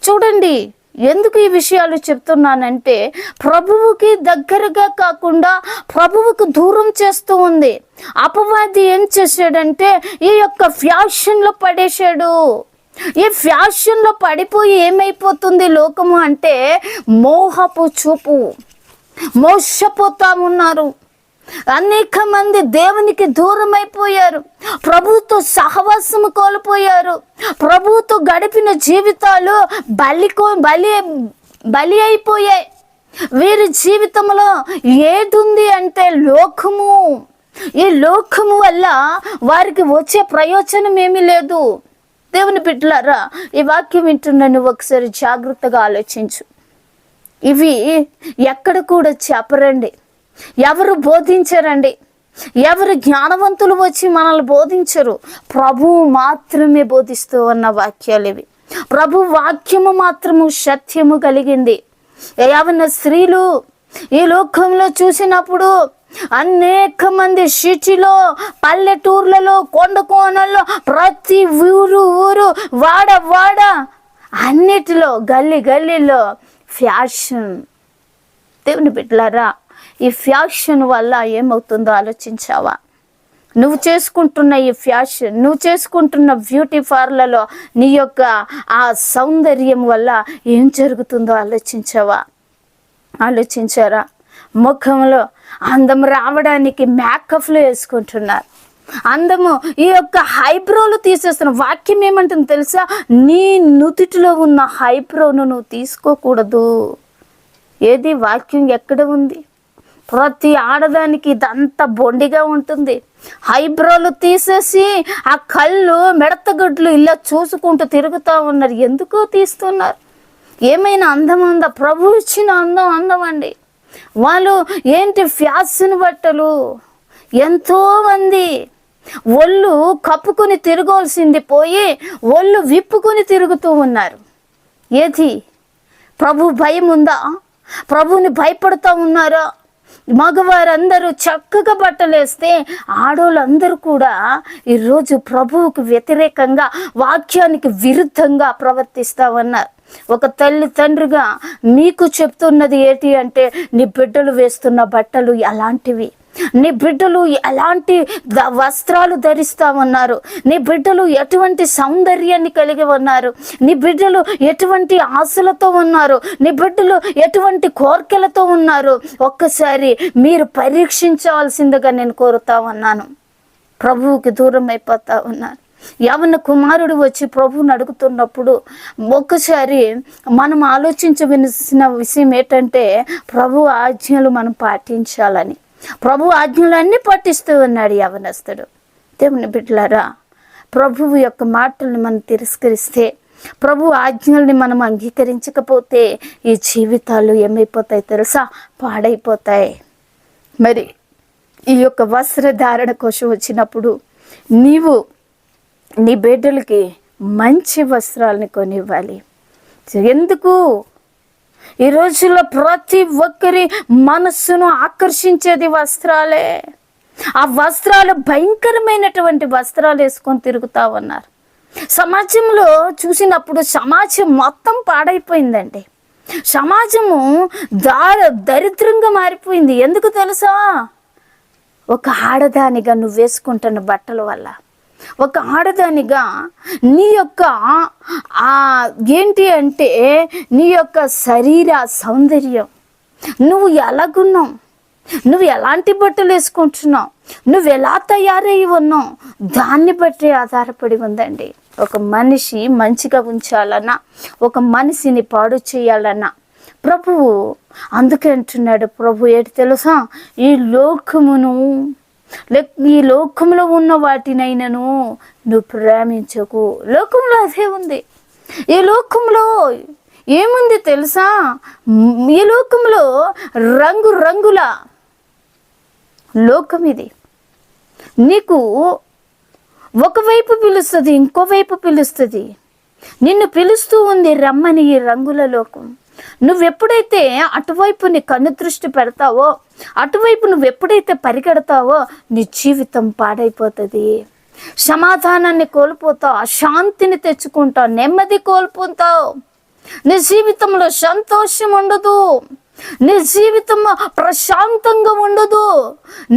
చూడండి. ఎందుకు ఈ విషయాలు చెప్తున్నానంటే ప్రభువుకి దగ్గరగా కాకుండా ప్రభువుకు దూరం చేస్తూ ఉంది. అపవాది ఏం చేశాడంటే ఈ యొక్క ఫ్యాషన్లో పడేశాడు. ఈ ఫ్యాషన్లో పడిపోయి ఏమైపోతుంది లోకము అంటే మోహపు చూపు, మోసపోతా ఉన్నారు. అనేక మంది దేవునికి దూరం అయిపోయారు, ప్రభువుతో సహవాసము కోల్పోయారు. ప్రభువుతో గడిపిన జీవితాలు బలి అయిపోయాయి. వీరి జీవితంలో ఏదుంది అంటే లోకము. ఈ లోకము వల్ల వారికి వచ్చే ప్రయోజనం ఏమీ లేదు. దేవుని బిడ్డలారా, ఈ వాక్యం వింటున్న నువ్వు ఒకసారి జాగ్రత్తగా ఆలోచించు. ఇవి ఎక్కడ కూడా చెప్పరండి, ఎవరు బోధించరండి, ఎవరు జ్ఞానవంతులు వచ్చి మనల్ని బోధించరు. ప్రభువు మాత్రమే బోధిస్తూ ఉన్న వాక్యాలు ఇవి. ప్రభు వాక్యము మాత్రము సత్యము కలిగింది. యవ్వన స్త్రీలు ఈ లోకంలో చూసినప్పుడు అనేక మంది సిటీలో, పల్లెటూర్లలో, కొండ కోనల్లో, ప్రతి ఊరు వాడ అన్నిటిలో, గల్లీలో ఫ్యాషన్. దేవుని బిడ్డలారా, ఈ ఫ్యాషన్ వల్ల ఏమవుతుందో ఆలోచించావా? నువ్వు చేసుకుంటున్న ఈ ఫ్యాషన్, నువ్వు చేసుకుంటున్న బ్యూటీ పార్లర్లో నీ యొక్క ఆ సౌందర్యం వల్ల ఏం జరుగుతుందో ఆలోచించారా? ముఖంలో అందం రావడానికి మేకప్లు వేసుకుంటున్నారు. అందము ఈ యొక్క హైబ్రోలు తీసేస్తున్న. వాక్యం ఏమంటుంది తెలుసా? నీ నుదుటిలో ఉన్న హైబ్రోను నువ్వు తీసుకోకూడదు. ఏది వాక్యం ఎక్కడ ఉంది? ప్రతి ఆడదానికి ఇదంతా బొండిగా ఉంటుంది. హైబ్రోలు తీసేసి ఆ కళ్ళు మెడతగుడ్లు ఇలా చూసుకుంటూ తిరుగుతూ ఉన్నారు. ఎందుకో తీస్తున్నారు? ఏమైనా అందం ఉందా? ప్రభు ఇచ్చిన అందం అండి. వాళ్ళు ఏంటి ఫ్యాషన్ బట్టలు. ఎంతోమంది ఒళ్ళు కప్పుకొని తిరగాల్సింది పోయి ఒళ్ళు విప్పుకొని తిరుగుతూ ఉన్నారు. ఏది? ప్రభు భయం ఉందా? ప్రభువుని భయపడుతూ ఉన్నారా? మగవారందరూ చక్కగా బట్టలు వేస్తే ఆడోళ్ళందరూ కూడా ఈరోజు ప్రభువుకు వ్యతిరేకంగా, వాక్యానికి విరుద్ధంగా ప్రవర్తిస్తూ ఉన్నారు. ఒక తల్లి తండ్రిగా మీకు చెప్తున్నది ఏంటి అంటే, నీ బిడ్డలు వేస్తున్న బట్టలు ఎలాంటివి, నీ బిడ్డలు ఎలాంటి వస్త్రాలు ధరిస్తా ఉన్నారు, నీ బిడ్డలు ఎటువంటి సౌందర్యాన్ని కలిగి ఉన్నారు, నీ బిడ్డలు ఎటువంటి ఆశలతో ఉన్నారు, నీ బిడ్డలు ఎటువంటి కోరికలతో ఉన్నారు, ఒక్కసారి మీరు పరీక్షించవలసిందిగా నేను కోరుతా ఉన్నాను. ప్రభువుకి దూరం అయిపోతా ఉన్నారు. యవ్వన కుమారుడు వచ్చి ప్రభువుని అడుగుతున్నప్పుడు ఒక్కసారి మనం ఆలోచించవలసిన విషయం ఏంటంటే, ప్రభు ఆజ్ఞలు మనం పాటించాలని. ప్రభు ఆజ్ఞలన్నీ పాటిస్తూ ఉన్నాడు యవ్వనస్తుడు. దేవుని బిడ్డలారా, ప్రభువు యొక్క మాటల్ని మనం తిరస్కరిస్తే, ప్రభు ఆజ్ఞల్ని మనం అంగీకరించకపోతే ఈ జీవితాలు ఏమైపోతాయి తెలుసా? పాడైపోతాయి. మరి ఈ యొక్క వస్త్రధారణ కోసం వచ్చినప్పుడు నీవు నీ బిడ్డలకి మంచి వస్త్రాలని కొనివ్వాలి. ఎందుకు? ఈ రోజుల్లో ప్రతి ఒక్కరి మనస్సును ఆకర్షించేది వస్త్రాలే. ఆ వస్త్రాలు భయంకరమైనటువంటి వస్త్రాలు వేసుకొని తిరుగుతా ఉన్నారు. సమాజంలో చూసినప్పుడు సమాజం మొత్తం పాడైపోయిందండి. సమాజము దరిద్రంగా మారిపోయింది. ఎందుకు తెలుసా? ఒక ఆడదానిగా నువ్వు వేసుకుంటున్న బట్టల వల్ల, ఒక ఆడదానిగా నీ యొక్క ఏంటి అంటే నీ యొక్క శరీర సౌందర్యం, నువ్వు ఎలాగున్నావు, నువ్వు ఎలాంటి బట్టలు వేసుకుంటున్నావు, నువ్వు ఎలా తయారై ఉన్నావు, దాన్ని బట్టి ఆధారపడి ఉందండి. ఒక మనిషి మంచిగా ఉంచాలన్నా, ఒక మనిషిని పాడు చేయాలన్నా ప్రభువు అందుకే అంటున్నాడు. ప్రభు ఏంటి తెలుసా, ఈ లోకములో ఉన్న వాటినైనను నువ్వు ప్రేమించకు. లోకంలో అదే ఉంది. ఈ లోకంలో ఏముంది తెలుసా, ఈ లోకంలో రంగుల లోకం ఇది. నీకు ఒకవైపు పిలుస్తుంది, ఇంకోవైపు పిలుస్తుంది. నిన్ను పిలుస్తూ ఉంది రమ్మని ఈ రంగుల లోకం. నువ్వెప్పుడైతే అటువైపు నీ కన్ను దృష్టి పెడతావో, అటువైపు నువ్వెప్పుడైతే పరిగెడతావో నీ జీవితం పాడైపోతుంది. సమాధానాన్ని కోల్పోతావు, అశాంతిని తెచ్చుకుంటావు, నెమ్మది కోల్పోతావు. నీ జీవితంలో సంతోషం ఉండదు, నీ జీవితం ప్రశాంతంగా ఉండదు,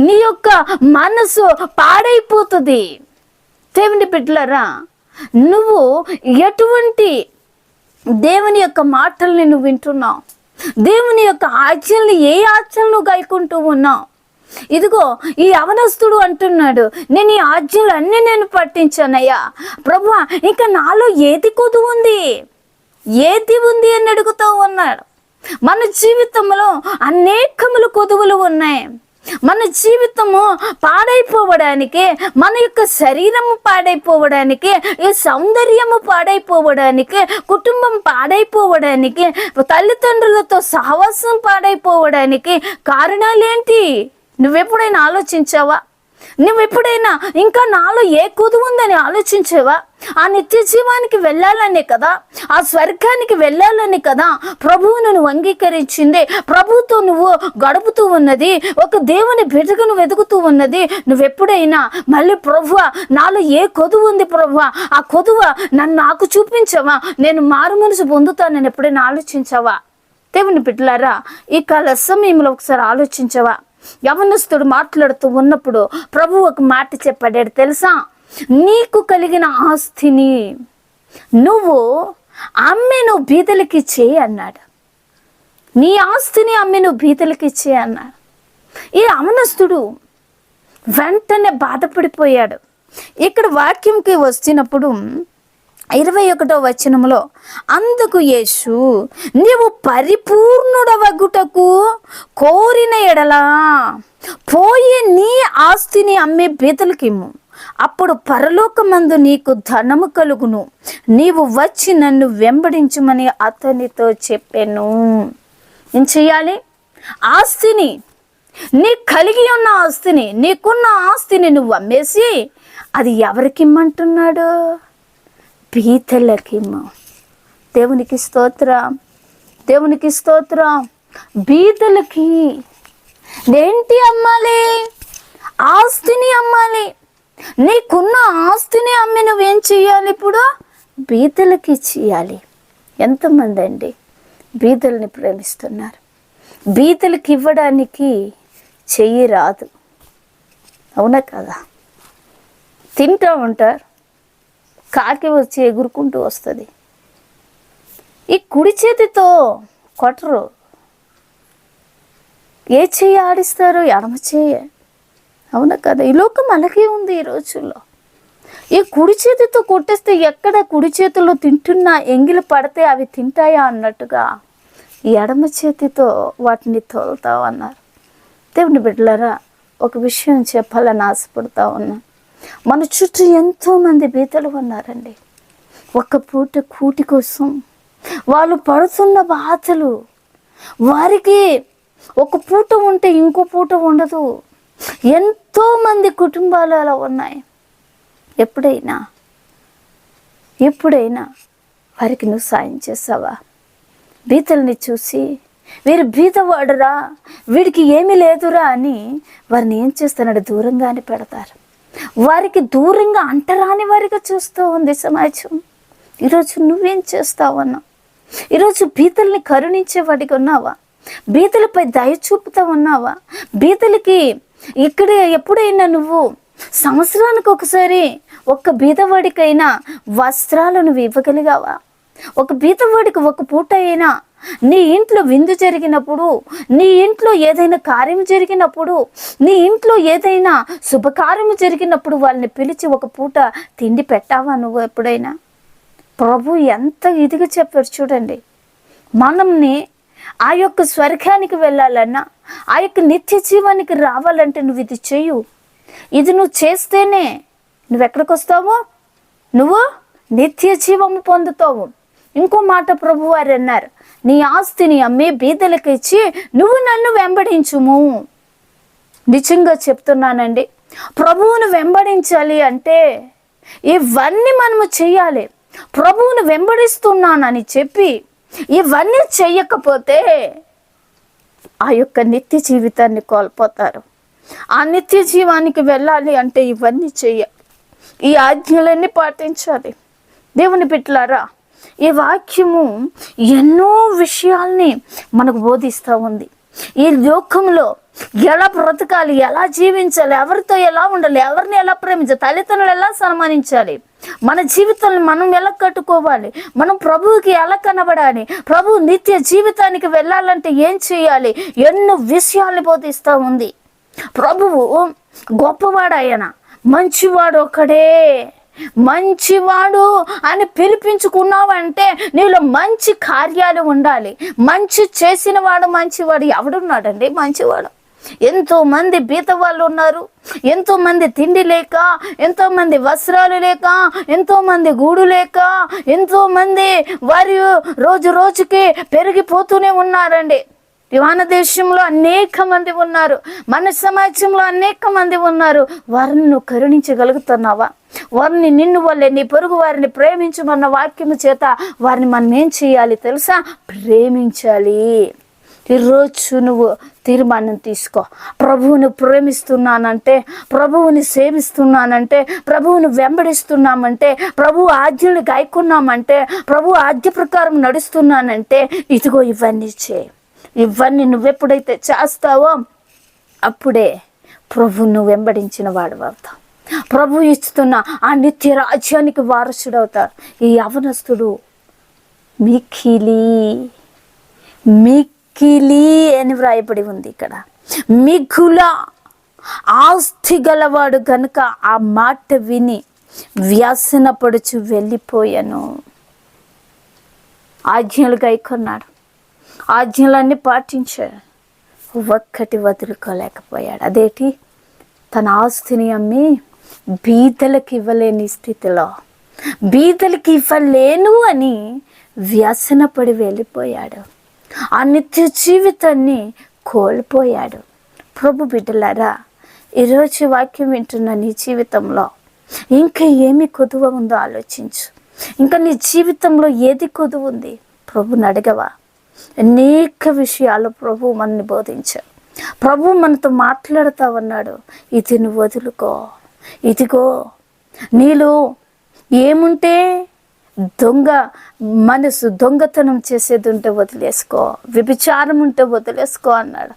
నీ యొక్క మనసు పాడైపోతుంది. దేవుని బిడ్డలారా, నువ్వు ఎటువంటి దేవుని యొక్క మాటల్ని నువ్వు వింటున్నావు, దేవుని యొక్క ఆజ్ఞల్ని ఏ ఆజ్ఞలను గైకుంటూ ఉన్నావు. ఇదిగో ఈ యవనస్తుడు అంటున్నాడు, నేను ఈ ఆజ్ఞలు అన్నీ నేను పట్టించానయ్యా ప్రభువా, ఇంకా నాలో ఏది కొదువు ఉంది, ఏది ఉంది అని అడుగుతూ ఉన్నాడు. మన జీవితంలో అనేకములు కొదువులు ఉన్నాయి. మన జీవితము పాడైపోవడానికి, మన యొక్క శరీరము పాడైపోవడానికి, ఈ సౌందర్యము పాడైపోవడానికి, కుటుంబం పాడైపోవడానికి, తల్లిదండ్రులతో సహవాసం పాడైపోవడానికి కారణాలేంటి? నువ్వెప్పుడైనా ఆలోచించావా? నువ్వెప్పుడైనా ఇంకా నాలో ఏ కొదువు ఉందని ఆలోచించావా? ఆ నిత్య జీవానికి వెళ్ళాలనే కదా, ఆ స్వర్గానికి వెళ్ళాలని కదా ప్రభువును నువ్వు అంగీకరించింది. ప్రభువుతో నువ్వు గడుపుతూ ఉన్నది, ఒక దేవుని బిడ్డగా నువ్వు ఎదుగుతూ ఉన్నది. నువ్వెప్పుడైనా మళ్ళీ ప్రభువా నాలో ఏ కొదువు ఉంది ప్రభువా, ఆ కొదువ నాకు చూపించవా, నేను మారు మనసు పొందుతానని ఎప్పుడైనా ఆలోచించావా? దేవుని బిడ్డలారా, ఈ కాల సమయంలో ఒకసారి ఆలోచించవా? యవనస్తుడు మాట్లాడుతూ ఉన్నప్పుడు ప్రభు ఒక మాట చెప్పాడు తెలుసా, నీకు కలిగిన ఆస్తిని నువ్వు అమ్మి నువ్వు బీదలకి ఇచ్చేయి అన్నాడు. నీ ఆస్తిని అమ్మి నువ్వు బీదలకి ఇచ్చేయి అన్నాడు. ఈ యవనస్తుడు వెంటనే బాధపడిపోయాడు. ఇక్కడ వాక్యంకి వచ్చినప్పుడు 21వ వచనంలో, అందుకు యేసు నీవు పరిపూర్ణుడవగుటకు కోరిన ఎడలా పోయి నీ ఆస్తిని అమ్మి బీదలకిమ్ము, అప్పుడు పరలోకమందు నీకు ధనము కలుగును, నీవు వచ్చి నన్ను వెంబడించుమని అతనితో చెప్పాను. ఏం చెయ్యాలి? ఆస్తిని, నీ కలిగి ఉన్న ఆస్తిని, నీకున్న ఆస్తిని నువ్వు అమ్మేసి అది ఎవరికిమ్మంటున్నాడు? బీదలకిమ్ము. దేవునికి స్తోత్రం, దేవునికి స్తోత్రం. బీదలకి ఏంటి అమ్మాలి? ఆస్తిని అమ్మాలి. నీకున్న ఆస్తిని అమ్మి నువ్వేం చెయ్యాలి? ఇప్పుడు బీదలకి ఇచ్చేయాలి. ఎంతమంది అండి బీదల్ని ప్రేమిస్తున్నారు? బీదలకి ఇవ్వడానికి చెయ్యి రాదు, అవునా కదా? తింటూ ఉంటారు, కాకి వచ్చి ఎగురుకుంటూ వస్తుంది. ఈ కుడి చేతితో కొట్టరు, ఏ చెయ్యి ఆడిస్తారు? ఎడమ చెయ్యి, అవునా కదా? ఈ లోకం అలాగే ఉంది ఈ రోజుల్లో. ఈ కుడి చేతితో కొట్టేస్తే ఎక్కడ కుడి చేతిలో తింటున్నా ఎంగిలి పడితే అవి తింటాయా అన్నట్టుగా ఈ ఎడమ చేతితో వాటిని తోలుతా ఉన్నారు. దేవుని బిడ్డలారా, ఒక విషయం చెప్పాలని ఆశపడతా ఉన్నా. మన చుట్టూ ఎంతోమంది బీదలు ఉన్నారండి. ఒక్క పూట కూటి కోసం వాళ్ళు పడుతున్న బాధలు, వారికి ఒక పూట ఉంటే ఇంకో పూట ఉండదు. ఎంతోమంది కుటుంబాలు అలా ఉన్నాయి. ఎప్పుడైనా వారికి నువ్వు సాయం చేసావా? బీదల్ని చూసి వీరు బీదవాడురా, వీడికి ఏమీ లేదురా అని వారిని ఏం చేస్తున్నాడు? దూరంగానే పెడతారు. వారికి దూరంగా అంటరాని వారిగా చూస్తూ ఉంది సమాజం. ఈరోజు నువ్వేం చేస్తావన్నా? ఈరోజు బీదల్ని కరుణించేవాడిగా ఉన్నావా? బీదలపై దయ చూపుతా ఉన్నావా? బీదలకి ఇక్కడ ఎప్పుడైనా నువ్వు సంవత్సరానికి ఒకసారి ఒక్క బీదవాడికైనా వస్త్రాలు నువ్వు ఇవ్వగలిగావా? ఒక బీదవాడికి ఒక పూట అయినా నీ ఇంట్లో విందు జరిగినప్పుడు, నీ ఇంట్లో ఏదైనా కార్యం జరిగినప్పుడు, నీ ఇంట్లో ఏదైనా శుభకార్యం జరిగినప్పుడు వాళ్ళని పిలిచి ఒక పూట తిండి పెట్టావా నువ్వు ఎప్పుడైనా? ప్రభు ఎంత ఇదిగా చెప్పారు చూడండి. మనల్ని ఆ యొక్క స్వర్గానికి వెళ్ళాలన్నా, ఆ యొక్క నిత్య జీవానికి రావాలంటే నువ్వు ఇది చెయ్యు. ఇది నువ్వు చేస్తేనే నువ్వు ఎక్కడికి వస్తావు? నువ్వు నిత్య జీవము పొందుతావు. ఇంకో మాట ప్రభు వారు అన్నారు, నీ ఆస్తిని అమ్మి బీదలకు ఇచ్చి నువ్వు నన్ను వెంబడించుము. నిజంగా చెప్తున్నానండి, ప్రభువును వెంబడించాలి అంటే ఇవన్నీ మనము చెయ్యాలి. ప్రభువును వెంబడిస్తున్నానని చెప్పి ఇవన్నీ చెయ్యకపోతే ఆ యొక్క నిత్య జీవితాన్ని కోల్పోతారు. ఆ నిత్య జీవానికి వెళ్ళాలి అంటే ఇవన్నీ చెయ్యాలి, ఈ ఆజ్ఞలన్నీ పాటించాలి. దేవుని బిడ్డలారా, ఈ వాక్యము ఎన్నో విషయాల్ని మనకు బోధిస్తూ ఉంది. ఈ లోకంలో ఎలా బ్రతకాలి, ఎలా జీవించాలి, ఎవరితో ఎలా ఉండాలి, ఎవరిని ఎలా ప్రేమించాలి, తల్లిదండ్రులు ఎలా సన్మానించాలి, మన జీవితాన్ని మనం ఎలా కట్టుకోవాలి, మనం ప్రభువుకి ఎలా కనబడాలి, ప్రభు నిత్య జీవితానికి వెళ్ళాలంటే ఏం చేయాలి, ఎన్నో విషయాల్ని బోధిస్తూ ఉంది. ప్రభువు గొప్పవాడు, ఆయన మంచివాడు ఒకడే. మంచివాడు అని పిలిపించుకున్నావంటే నీలో మంచి కార్యాలు ఉండాలి. మంచి చేసిన వాడు మంచివాడు. ఎవడున్నాడండి మంచివాడు? ఎంతో మంది బీద వాళ్ళు ఉన్నారు, ఎంతో మంది తిండి లేక, ఎంతో మంది వస్త్రాలు లేక, ఎంతో మంది గూడు లేక, ఎంతో మంది వారి రోజు రోజుకి పెరిగిపోతూనే ఉన్నారండి. యువన దేశంలో అనేక మంది ఉన్నారు, మన సమాజంలో అనేక మంది ఉన్నారు. వారిని నువ్వు కరుణించగలుగుతున్నావా? వారిని నిన్ను వల్లే నీ పొరుగు వారిని ప్రేమించమన్న వాక్యము చేత వారిని మనం ఏం చేయాలి తెలుసా? ప్రేమించాలి. ఈరోజు నువ్వు తీర్మానం తీసుకో. ప్రభువుని ప్రేమిస్తున్నానంటే, ప్రభువుని సేవిస్తున్నానంటే, ప్రభువుని వెంబడిస్తున్నామంటే, ప్రభు ఆజ్ఞలు గాయకున్నామంటే, ప్రభు ఆజ్ఞ ప్రకారం నడుస్తున్నానంటే ఇదిగో ఇవన్నీ చేయి. ఇవన్నీ నువ్వెప్పుడైతే చేస్తావో అప్పుడే ప్రభు నువ్వు వెంబడించిన వాడు అవుతావు. ప్రభు ఇస్తున్న ఆ నిత్య రాజ్యానికి వారసుడవుతారు. ఈ యవనస్తుడు మిక్కిలి అని వ్రాయబడి ఉంది ఇక్కడ. మిగుల ఆస్తి గలవాడు కనుక ఆ మాట విని వ్యసనపడుచు వెళ్ళిపోయాను. ఆజ్ఞలు గైకొన్నాడు, ఆజ్ఞలన్నీ పాటించాడు, ఒక్కటి వదులుకోలేకపోయాడు. అదేంటి? తన ఆస్తిని అమ్మి బీదలకు ఇవ్వలేని స్థితిలో, బీదలకు ఇవ్వలేను అని వ్యసనపడి వెళ్ళిపోయాడు. ఆ నిత్య జీవితాన్ని కోల్పోయాడు. ప్రభు బిడ్డలారా, ఈరోజు వాక్యం వింటున్న నీ జీవితంలో ఇంకా ఏమి కొదువ ఉందో ఆలోచించు. ఇంకా నీ జీవితంలో ఏది కొదువు ఉంది? ప్రభుని అడగవా? అనేక విషయాలు ప్రభు మనల్ని బోధించాడు. ప్రభు మనతో మాట్లాడుతూ ఉన్నాడు. ఇది నువ్వు వదులుకో. ఇదిగో నీలో ఏముంటే దొంగ మనసు, దొంగతనం చేసేది ఉంటే వదిలేసుకో, వ్యభిచారం ఉంటే వదిలేసుకో అన్నాడు.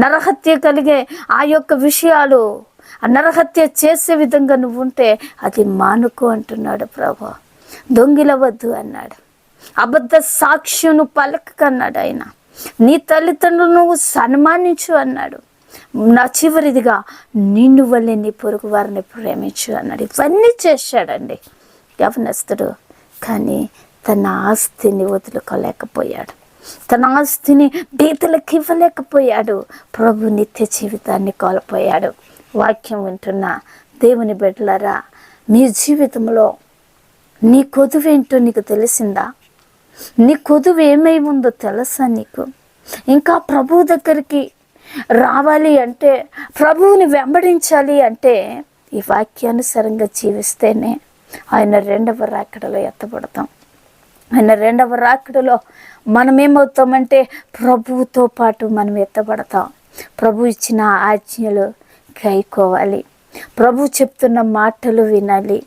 నరహత్య కలిగే ఆ యొక్క విషయాలు, ఆ నరహత్య చేసే విధంగా నువ్వు ఉంటే అది మానుకో అంటున్నాడు ప్రభు. దొంగిలవద్దు అన్నాడు. అబద్ధ సాక్ష్యం పలకన్నాడు ఆయన. నీ తల్లిదండ్రులు నువ్వు సన్మానించు అన్నాడు. నా చివరిదిగా నిన్ను వల్లే నీ పొరుగు వారిని ప్రేమించు అన్నాడు. ఇవన్నీ చేశాడండి యవనస్తుడు. కానీ తన ఆస్తిని వదులుకోలేకపోయాడు, తన ఆస్తిని బీదలకు ఇవ్వలేకపోయాడు. ప్రభు నిత్య జీవితాన్ని కోల్పోయాడు. వాక్యం వింటున్న దేవుని బిడ్డలారా, నీ జీవితంలో నీ కొదువేంటో నీకు తెలిసిందా? నీ కొదువు ఏమై ఉందో తెలుసా నీకు? ఇంకా ప్రభు దగ్గరికి రావాలి అంటే, ప్రభువుని వెంబడించాలి అంటే ఈ వాక్యానుసారంగా జీవిస్తేనే ఆయన రెండవ రాకడలో ఎత్తబడతాం. ఆయన రెండవ రాకడలో మనం ఏమవుతామంటే ప్రభువుతో పాటు మనం ఎత్తబడతాం. ప్రభు ఇచ్చిన ఆజ్ఞలు గైకోవాలి, ప్రభు చెప్తున్న మాటలు వినాలి.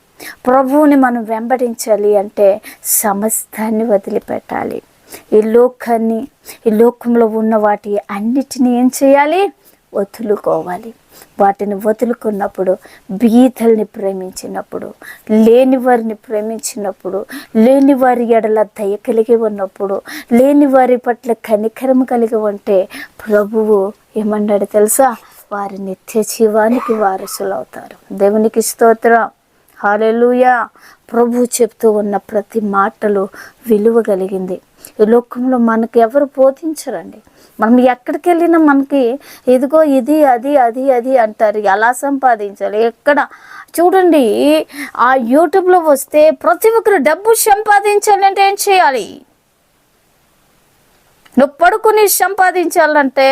ప్రభువుని మనం వెంబడించాలి అంటే సమస్తాన్ని వదిలిపెట్టాలి. ఈ లోకాన్ని, ఈ లోకంలో ఉన్న వాటి అన్నిటినీ ఏం చేయాలి? వదులుకోవాలి. వాటిని వదులుకున్నప్పుడు బీదల్ని ప్రేమించినప్పుడు, లేని వారిని ప్రేమించినప్పుడు, లేని వారి ఎడల దయ కలిగి ఉన్నప్పుడు, లేని వారి పట్ల కనికరం కలిగి ఉంటే ప్రభువు ఏమన్నాడు తెలుసా? వారి నిత్య జీవానికి వారసులు అవుతారు. దేవునికి స్తోత్రం, హల్లెలూయా. ప్రభు చెప్తూ ఉన్న ప్రతి మాటలు విలువ కలిగింది. ఈ లోకంలో మనకు ఎవరు బోధించరండి. మనం ఎక్కడికి వెళ్ళినా మనకి ఇదిగో ఇది అది అది అది అంటారు. ఎలా సంపాదించాలి, ఎక్కడ చూడండి. ఆ యూట్యూబ్లో వస్తే ప్రతి ఒక్కరు డబ్బు సంపాదించాలంటే ఏం చేయాలి? నువ్వు పడుకుని సంపాదించాలంటే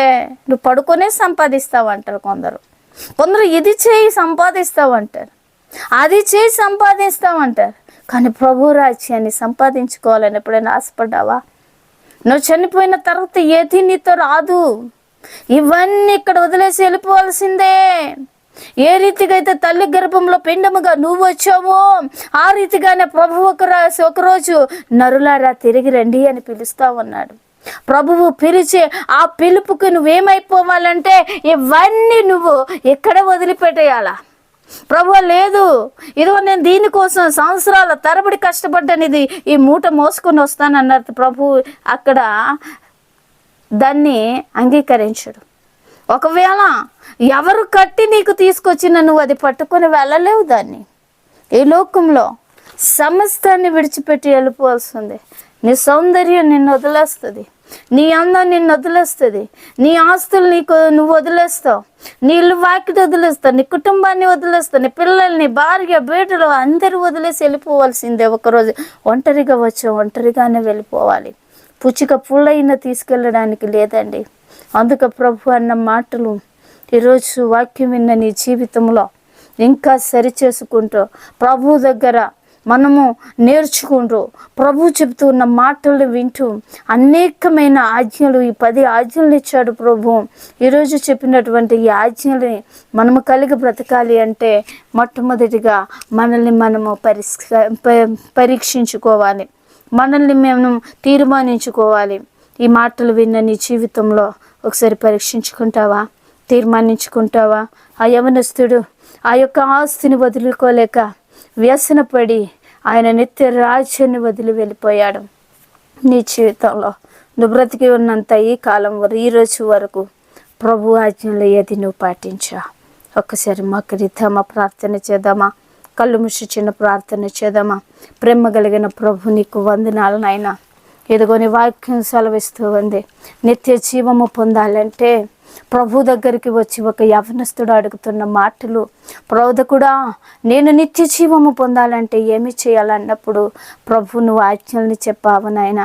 నువ్వు పడుకునే సంపాదిస్తావంటారు కొందరు ఇది చేయి సంపాదిస్తావంటారు, అది చేయి సంపాదిస్తామంటారు. కానీ ప్రభు రాజ్యాన్ని సంపాదించుకోవాలని ఎప్పుడైనా ఆశపడ్డావా? నువ్వు చనిపోయిన తర్వాత ఏది నీతో రాదు. ఇవన్నీ ఇక్కడ వదిలేసి వెళ్ళిపోవాల్సిందే. ఏ రీతిగా అయితే తల్లి గర్భంలో పిండముగా నువ్వు వచ్చావో ఆ రీతిగానే ప్రభు ఒకరోజు నరులారా తిరిగి రండి అని పిలుస్తా ఉన్నాడు. ప్రభువు పిలిచే ఆ పిలుపుకి నువ్వేమైపోవాలంటే ఇవన్నీ నువ్వు ఎక్కడ వదిలిపెట్టేయాలా? ప్రభు లేదు, ఇదిగో నేను దీనికోసం సంవత్సరాల తరబడి కష్టపడ్డాను, ఇది ఈ మూట మోసుకొని వస్తానన్నారు. ప్రభు అక్కడ దాన్ని అంగీకరించడు. ఒకవేళ ఎవరు కట్టి నీకు తీసుకొచ్చిన నువ్వు అది పట్టుకొని వెళ్ళలేవు. దాన్ని ఈ లోకంలో సమస్తాన్ని విడిచిపెట్టి వెళ్ళిపోవాల్సిందే. నీ సౌందర్యం నిన్ను వదిలేస్తుంది, నీ అందం నిన్ను వదిలేస్తుంది, నీ ఆస్తులు నువ్వు వదిలేస్తావు, నీ ఇల్లు వాకిటి వదిలేస్తావు, నీ కుటుంబాన్ని వదిలేస్తావు, నీ పిల్లల్ని, భార్య, బిడ్డలు అందరూ వదిలేసి వెళ్ళిపోవాల్సిందే. ఒకరోజు ఒంటరిగా వచ్చావు, ఒంటరిగానే వెళ్ళిపోవాలి. పుచ్చిక పుల్లైన తీసుకెళ్ళడానికి లేదండి. అందుకే ప్రభు అన్న మాటలు ఈరోజు వాక్యం విన్న నీ జీవితంలో ఇంకా సరిచేసుకుంటూ ప్రభు దగ్గర మనము నేర్చుకుంటూ ప్రభు చెబుతూ ఉన్న మాటలు వింటూ అనేకమైన ఆజ్ఞలు, ఈ 10 ఆజ్ఞలు ఇచ్చాడు ప్రభు. ఈరోజు చెప్పినటువంటి ఈ ఆజ్ఞల్ని మనము కలిగి బ్రతకాలి అంటే మొట్టమొదటిగా మనల్ని మనము పరీక్షించుకోవాలి, మనల్ని మేము తీర్మానించుకోవాలి. ఈ మాటలు విన్న నీ జీవితంలో ఒకసారి పరీక్షించుకుంటావా? తీర్మానించుకుంటావా? ఆ యవనస్తుడు ఆ యొక్క ఆస్తిని వదులుకోలేక వ్యసనపడి ఆయన నిత్య రాజ్యాన్ని వదిలి వెళ్ళిపోయాడు. నీ జీవితంలో నువ్వు బ్రతికి ఉన్నంత ఈ కాలం ఈ రోజు వరకు ప్రభు ఆజ్ఞలు ఏది నువ్వు పాటించా? ఒక్కసారి మోకరిద్దామా, ప్రార్థన చేద్దామా, కళ్ళు మూసి చిన్న ప్రార్థన చేద్దామా. ప్రేమ కలిగిన ప్రభు నీకు వందనాలు నాయనా. ఇదిగో నీ వాక్యం సెలవిస్తూ ఉంది, నిత్య జీవము పొందాలంటే ప్రభు దగ్గరికి వచ్చి ఒక యవనస్తుడు అడుగుతున్న మాటలు, ప్రవక్తుడా నేను నిత్య జీవము పొందాలంటే ఏమి చేయాలన్నప్పుడు ప్రభు నువ్వు ఆజ్ఞల్ని చెప్పావు నాయన.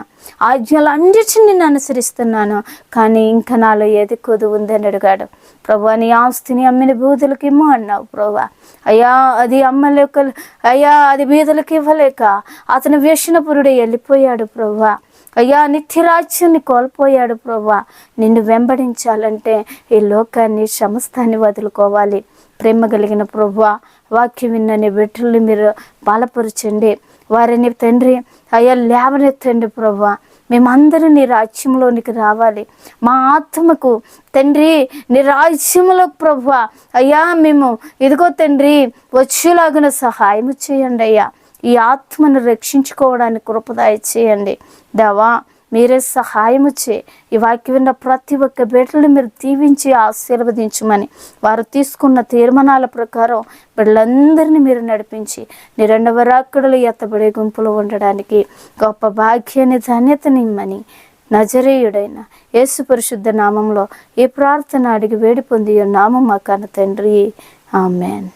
ఆజ్ఞలు అన్నిటిని నేను అనుసరిస్తున్నాను, కానీ ఇంకా నాలో ఏది కొదువు ఉందని అడిగాడు. ప్రభు నీ ఆస్తిని అమ్మిన బీదలకు ఇమ్ము అన్నావు. ప్రభు అయ్యా అది అమ్మలేక, అయ్యా అది బీదలకు ఇవ్వలేక అతను వ్యసనపురుడే వెళ్ళిపోయాడు. ప్రభు అయ్యా నిత్యరాజ్యాన్ని కోల్పోయాడు. ప్రభువా నిన్ను వెంబడించాలంటే ఈ లోకాన్ని సమస్తాన్ని వదులుకోవాలి. ప్రేమ కలిగిన ప్రభువా వాక్యం విన్నని బిడ్డల్ని మీరు బలపరచండి, వారిని తండ్రి అయ్యా లేవనెత్తండి. ప్రభువా మేమందరూ నీ రాజ్యంలోనికి రావాలి. మా ఆత్మకు తండ్రి నీ రాజ్యంలో ప్రభువా అయ్యా మేము ఇదిగో తండ్రి వచ్చేలాగున సహాయం చేయండి అయ్యా. ఈ ఆత్మను రక్షించుకోవడానికి కృపదాయ చేయండి దేవా. మీరే సహాయము చే ఈ వాక్యం విన్న ప్రతి ఒక్క బిడ్డలను మీరు దీవించి ఆశీర్వదించమని, వారు తీసుకున్న తీర్మానాల ప్రకారం బిడ్డలందరినీ మీరు నడిపించి నీ 2వ రాకడలో ఎత్తబడే గుంపులో ఉండడానికి గొప్ప భాగ్యాన్ని ధన్యతనిమ్మని నజరేయుడైన యేసు పరిశుద్ధ నామంలో ఈ ప్రార్థన అడిగి వేడి పొంది నామం మా కన్న తండ్రి, ఆమెన్.